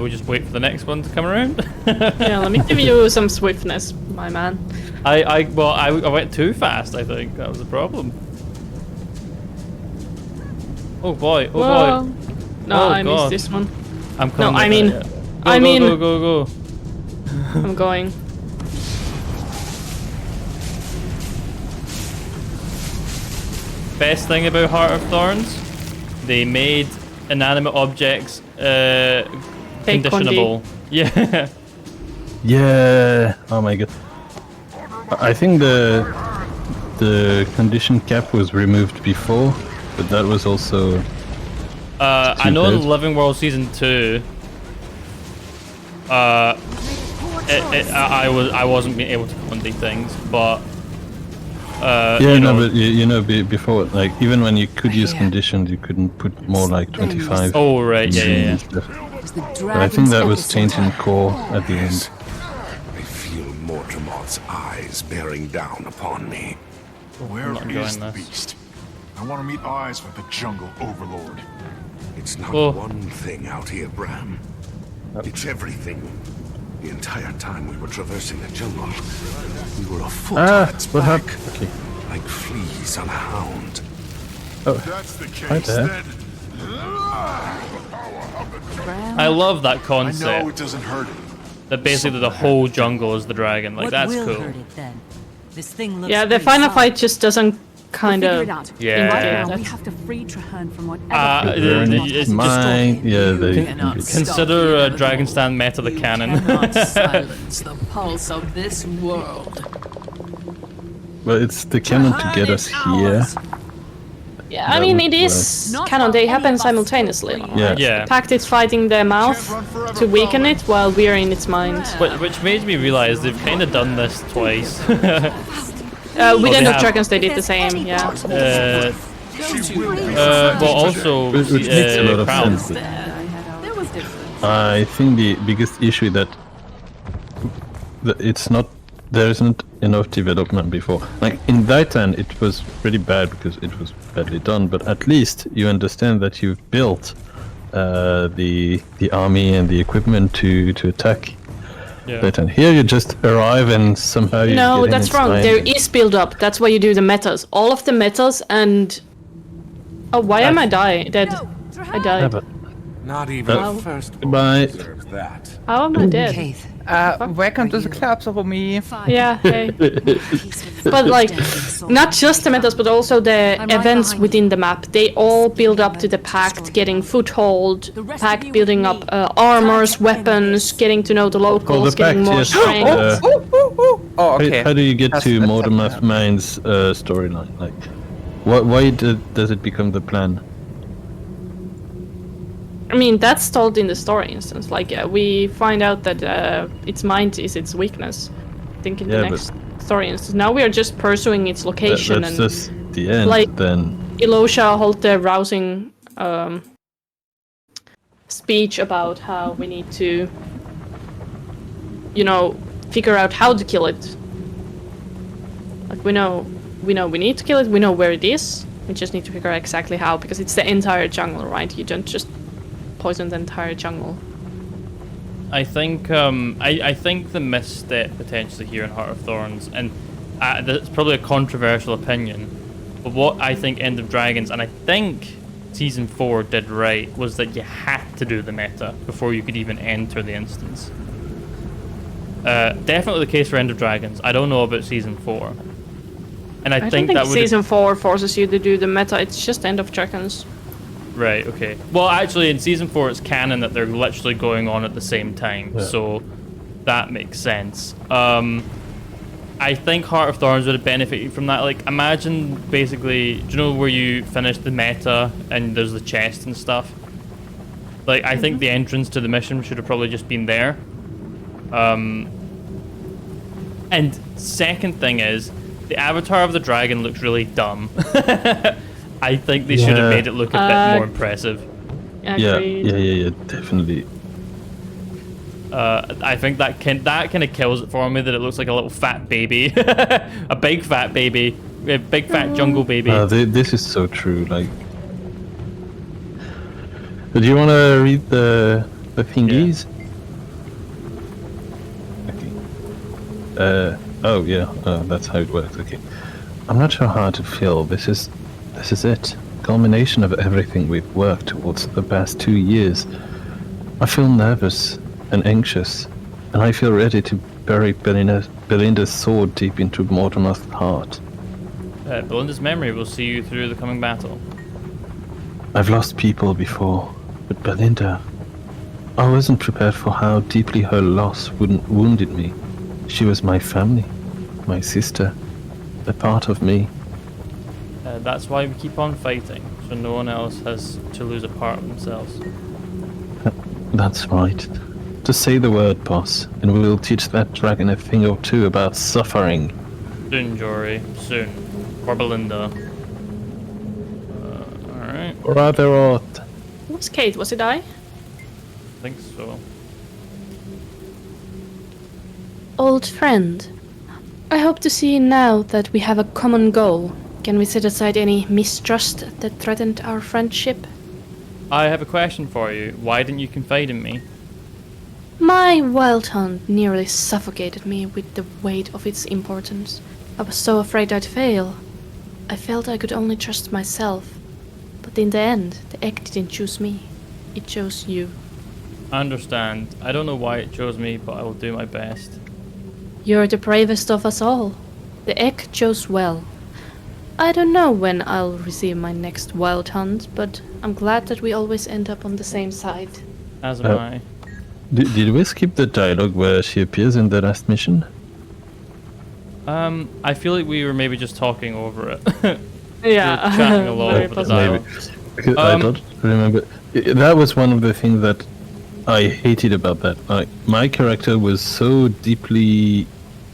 We just wait for the next one to come around. Yeah, let me give you some swiftness, my man. I went too fast, I think. That was the problem. Oh boy, oh Whoa. boy. No, Oh, I God. missed this one. I'm coming. No, I mean... Go. I'm going. Best thing about Heart of Thorns, they made inanimate objects conditionable. Yeah. Yeah. Oh my god. I think the condition cap was removed before, but that was also. I know in Living World Season 2, I wasn't being able to comment things, but before, like, even when you could use conditions, you couldn't put more like 25. Oh right, yeah. But I think that was changed in core at the end. I feel Mortimer's eyes bearing down upon me. Where not is enjoying the this. beast? I want to meet eyes with the jungle overlord. It's not Oh. one thing out here, Bram. It's everything. The entire time we were traversing the jungle, we were a foot on its what back, happened? Okay. like fleas on a hound. Oh, That's the hi case, there. then. I love that I know concept. it doesn't hurt it. That basically the whole jungle is the dragon. Like, What that's will cool. hurt it then? This thing looks Yeah, the pretty final solid. fight just doesn't kind Figure of... it out. Yeah. Right now, we That's- have to free Traherne from whatever. It's just Mine, yeah, they cannot can be. stop consider you. Dragon Stand meta the You canon. cannot silence the pulse of this world. Well, it's the canon to get us here. Yeah, I That mean, would it is canon. They happen simultaneously. Yeah. Yeah. Pact is fighting their mouth to weaken it while we are in its mind. Which made me realize they've kind of done this twice. With they End of have- Dragons, they did the same, yeah. Well, also, Which makes a lot of Crown. sense. I think the biggest issue that it's not, there isn't enough development before. Like in Titan, it was pretty bad because it was badly done. But at least you understand that you've built the army and the equipment to attack. Yeah. Titan. Here you just arrive and somehow you No, get in that's its wrong. line. There is build up. That's why you do the metas. All of the metas and... Oh, why am I dead? I Yeah, died. but Not even Oh. the first Goodbye. deserves that. How am I dead? Keith, Welcome to the club, Rumi. Yeah, hey. But like, not just the metas, but also the I'm right events behind within the map. They all build up to the Pact getting foothold, Pact building up armors, weapons, getting to know the locals, the getting Pact, more yes. strength. Oh, okay. How do you get to That's Mortimer happening. Mine's storyline? Like, why does it become the plan? I mean, that's told in the story instance. Like, we find out that its mind is its weakness. I think in the Yeah, next story instance. Now we are just pursuing its location That's and just the end. like- Then Ilosha hold the rousing speech about how we need to, figure out how to kill it. Like, we know we need to kill it, we know where it is, we just need to figure out exactly how, because it's the entire jungle, right? You don't just poison the entire jungle. I think I think the misstep potentially here in Heart of Thorns, and that's probably a controversial opinion, but what I think End of Dragons, and I think Season 4 did right, was that you had to do the meta before you could even enter the instance. Definitely the case for End of Dragons. I don't know about Season 4. And I don't think that would season 4 forces you to do the meta. It's just End of Dragons. Right. Okay. Well, actually, in season 4, it's canon that they're literally going on at the same time, so that makes sense. I think Heart of Thorns would have benefited from that. Like, imagine basically, do you know where you finish the meta and there's the chest and stuff? Like, I think the entrance to the mission should have probably just been there. And second thing is, the avatar of the dragon looks really dumb. I think they should have made it look a bit more impressive. Yeah, definitely. I think that kind of kills it for me, that it looks like a little fat baby. A big fat baby. A big fat jungle baby. This is so true. Like, do you want to read the thingies? Okay. Oh yeah, that's how it works. Okay. I'm not sure how to feel. This is it. Culmination of everything we've worked towards the past 2 years. I feel nervous and anxious, and I feel ready to bury Belinda's sword deep into Mortimer's heart. Belinda's memory will see you through the coming battle. I've lost people before, but Belinda... I wasn't prepared for how deeply her loss wounded me. She was my family, my sister, a part of me. That's why we keep on fighting, so no one else has to lose a part of themselves. That's right. Just say the word, boss, and we'll teach that dragon a thing or two about suffering. Soon, Jory. Soon. For Belinda. Alright. Rather odd. What's Kate? Was it I? I think so. Old friend, I hope to see now that we have a common goal. Can we set aside any mistrust that threatened our friendship? I have a question for you. Why didn't you confide in me? My wild hunt nearly suffocated me with the weight of its importance. I was so afraid I'd fail. I felt I could only trust myself. But in the end, the egg didn't choose me. It chose you. I understand. I don't know why it chose me, but I will do my best. You're the bravest of us all. The egg chose well. I don't know when I'll receive my next wild hunt, but I'm glad that we always end up on the same side. As am I. Did we skip the dialogue where she appears in the last mission? I feel like we were maybe just talking over it. Yeah. We were chatting along over the dialogue. Because I don't remember. That was one of the things that I hated about that. Like, my character was so deeply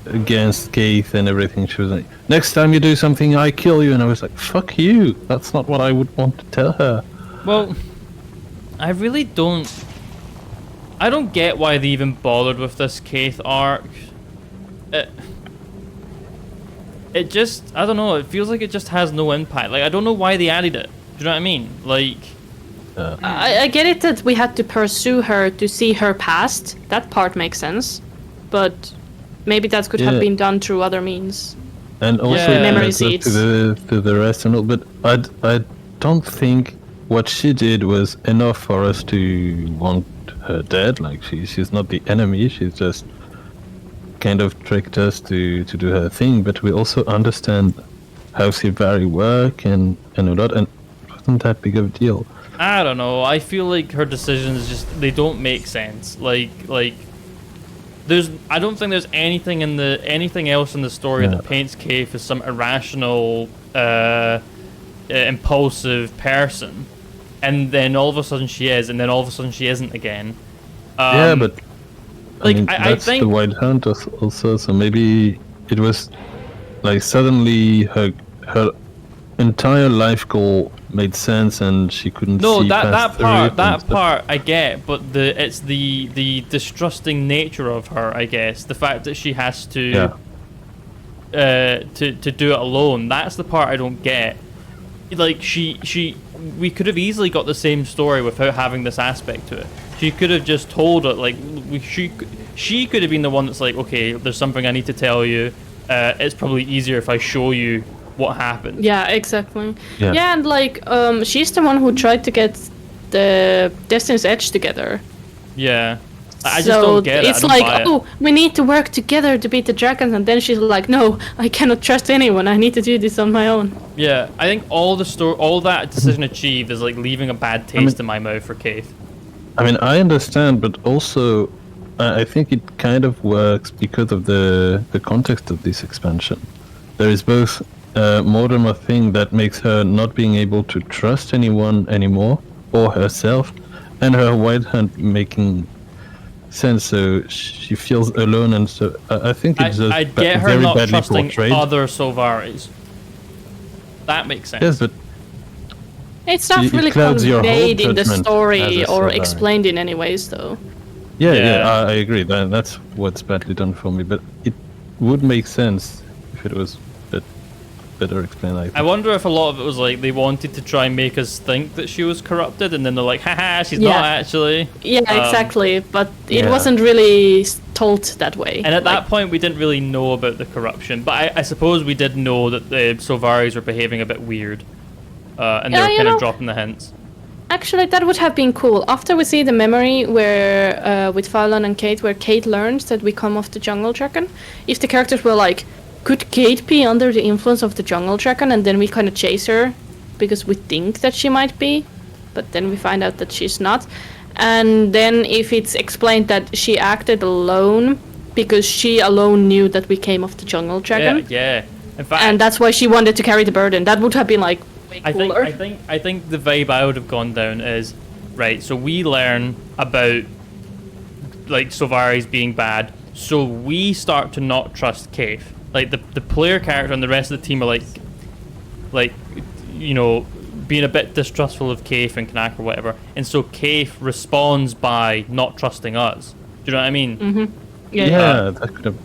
against Keith and everything. She was like, next time you do something, I kill you. And I was like, fuck you. That's not what I would want to tell her. Well, I really don't... I don't get why they even bothered with this Keith arc. It just... I don't know. It feels like it just has no impact. Like, I don't know why they added it. Do you know what I mean? Like... I get it that we had to pursue her to see her past. That part makes sense. But maybe that could have been done through other means. And also memory seeds. to the rest and all. But I don't think what she did was enough for us to want her dead. Like, she's not the enemy. She's just kind of tricked us to do her thing. But we also understand how Silvari work and a lot. And it wasn't that big of a deal. I don't know. I feel like her decisions they don't make sense. Like I don't think there's anything else in the story that paints Keith as some irrational, impulsive person, and then all of a sudden she is, and then all of a sudden she isn't again. But like, I think the White Hunt also. So maybe it was like suddenly her entire life goal made sense and she couldn't see past that part I get, but it's the distrusting nature of her, I guess. The fact that she has to do it alone, that's the part I don't get. Like, we could have easily got the same story without having this aspect to it. She could have just told it, like, she could have been the one that's like, okay, there's something I need to tell you. It's probably easier if I show you what happened. Yeah, exactly. Yeah, and like, she's the one who tried to get the Destiny's Edge together. Yeah. I just don't get it. It's like, oh, we need to work together to beat the dragons, and then she's like, no, I cannot trust anyone. I need to do this on my own. Yeah, I think all that decision achieved is like leaving a bad taste in my mouth for Keith. I mean, I understand, but also I think it kind of works because of the context of this expansion. There is both a Mortimer thing that makes her not being able to trust anyone anymore, or herself, and her white hand making sense, so she feels alone, and so I think it's just I get her very not badly trusting portrayed. other Solvaris. That makes sense. Yes, but it's not it really clouds your whole conveyed in the judgment story as a or Solvari. explained in any ways, though. Yeah, I agree. That's what's badly done for me. But it would make sense if it was a bit better explained. I wonder if a lot of it was like they wanted to try and make us think that she was corrupted, and then they're like, haha, she's not actually. Yeah, exactly. But it wasn't really told that way. And at that point, we didn't really know about the corruption. But I suppose we did know that the Solvaris were behaving a bit weird. And they were kind of dropping the hints. Actually, that would have been cool. After we see the memory where with Fallon and Kate, where Kate learns that we come off the jungle dragon, if the characters were like, could Kate be under the influence of the jungle dragon, and then we kind of chase her because we think that she might be, but then we find out that she's not. And then if it's explained that she acted alone because she alone knew that we came off the jungle dragon. Yeah. In fact, and that's why she wanted to carry the burden. That would have been like way cooler. I think the vibe I would have gone down is right. So we learn about like Solvaris being bad, so we start to not trust Kate. Like the player character and the rest of the team are like you know, being a bit distrustful of Kaif and Knack or whatever, and so Kaif responds by not trusting us. Do you know what I mean? Mm-hmm. Yeah, that could have.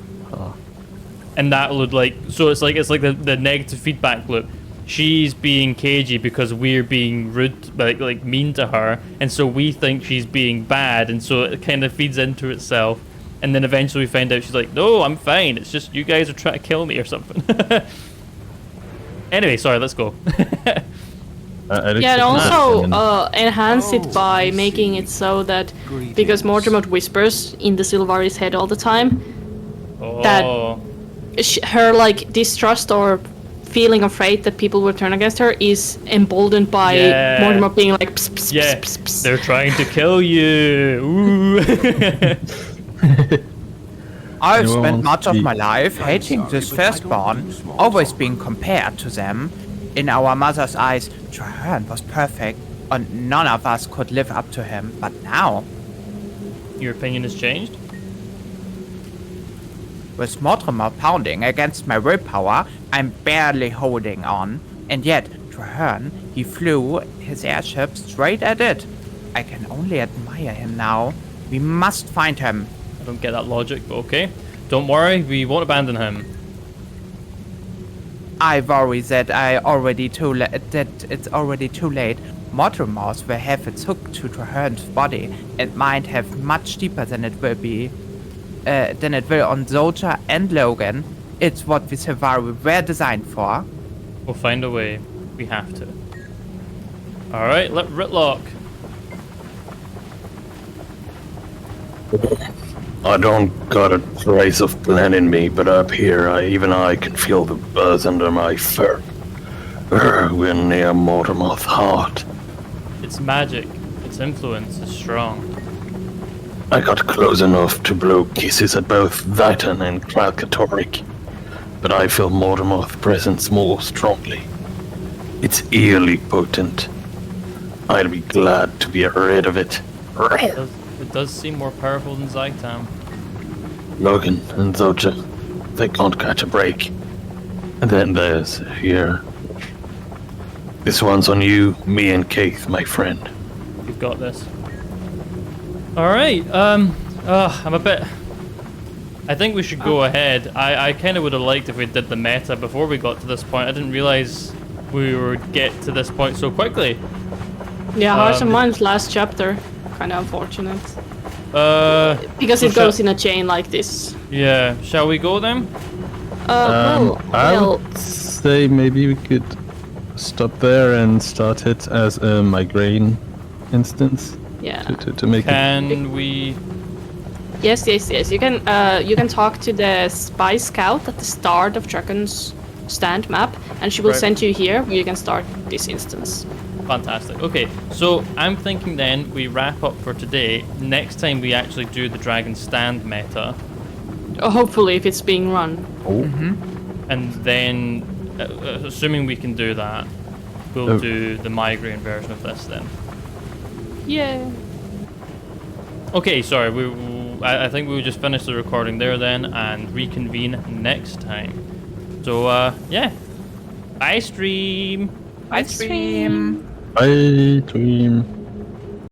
And that would like, so it's like the negative feedback loop. She's being cagey because we're being rude, like mean to her, and so we think she's being bad, and so it kind of feeds into itself. And then eventually we find out she's like, no, I'm fine. It's just you guys are trying to kill me or something. Anyway, sorry, let's go. Yeah, and also enhance it by making it so that because Mortimer whispers in the Sylvaris' head all the time, that her like distrust or feeling afraid that people will turn against her is emboldened by Mortimer being like, pss, pss, pss, pss, pss. They're trying to kill you. Ooh. I've spent much of my life hating this firstborn, always being compared to them. In our mother's eyes, Trahearne was perfect, and none of us could live up to him. But now... Your opinion has changed? With Mortimer pounding against my willpower, I'm barely holding on. And yet, Trahearne, he flew his airship straight at it. I can only admire him now. We must find him. I don't get that logic, but okay. Don't worry, we won't abandon him. I worry that it's already too late. Mortimer's will have its hook to Trahearne's body and might have much deeper than it will on Zolja and Logan. It's what the Sylvari were designed for. We'll find a way. We have to. Alright, let Ritlock. I don't got a trace of plan in me, but up here, even I can feel the buzz under my fur. We're near Mortimer's heart. It's magic. Its influence is strong. I got close enough to blow kisses at both Vitan and Kralkatoric, but I feel Mortimer's presence more strongly. It's eerily potent. I'd be glad to be rid of it. It does seem more powerful than Zaitam. Logan and Zolja, they can't catch a break. And then there's here. This one's on you, me and Keith, my friend. You've got this. Alright, I'm a bit... I think we should go ahead. I kind of would have liked if we did the meta before we got to this point. I didn't realize we would get to this point so quickly. Yeah, Hearts and Minds last chapter. Kind of unfortunate. Because so it goes in a chain like this. Yeah, shall we go then? I would say maybe we could stop there and start it as a migraine instance. Yeah. To make Can we Yes. You can talk to the spy scout at the start of Dragon's stand map, and she will send you here where you can start this instance. Fantastic. Okay, so I'm thinking then we wrap up for today. Next time we actually do the Dragon Stand meta. Hopefully, if it's being run. Oh. And then, assuming we can do that, we'll do the migraine version of this then. Yeah. Okay, sorry. I think we'll just finish the recording there then and reconvene next time. So, yeah. Bye, stream. Bye, stream. Bye, stream.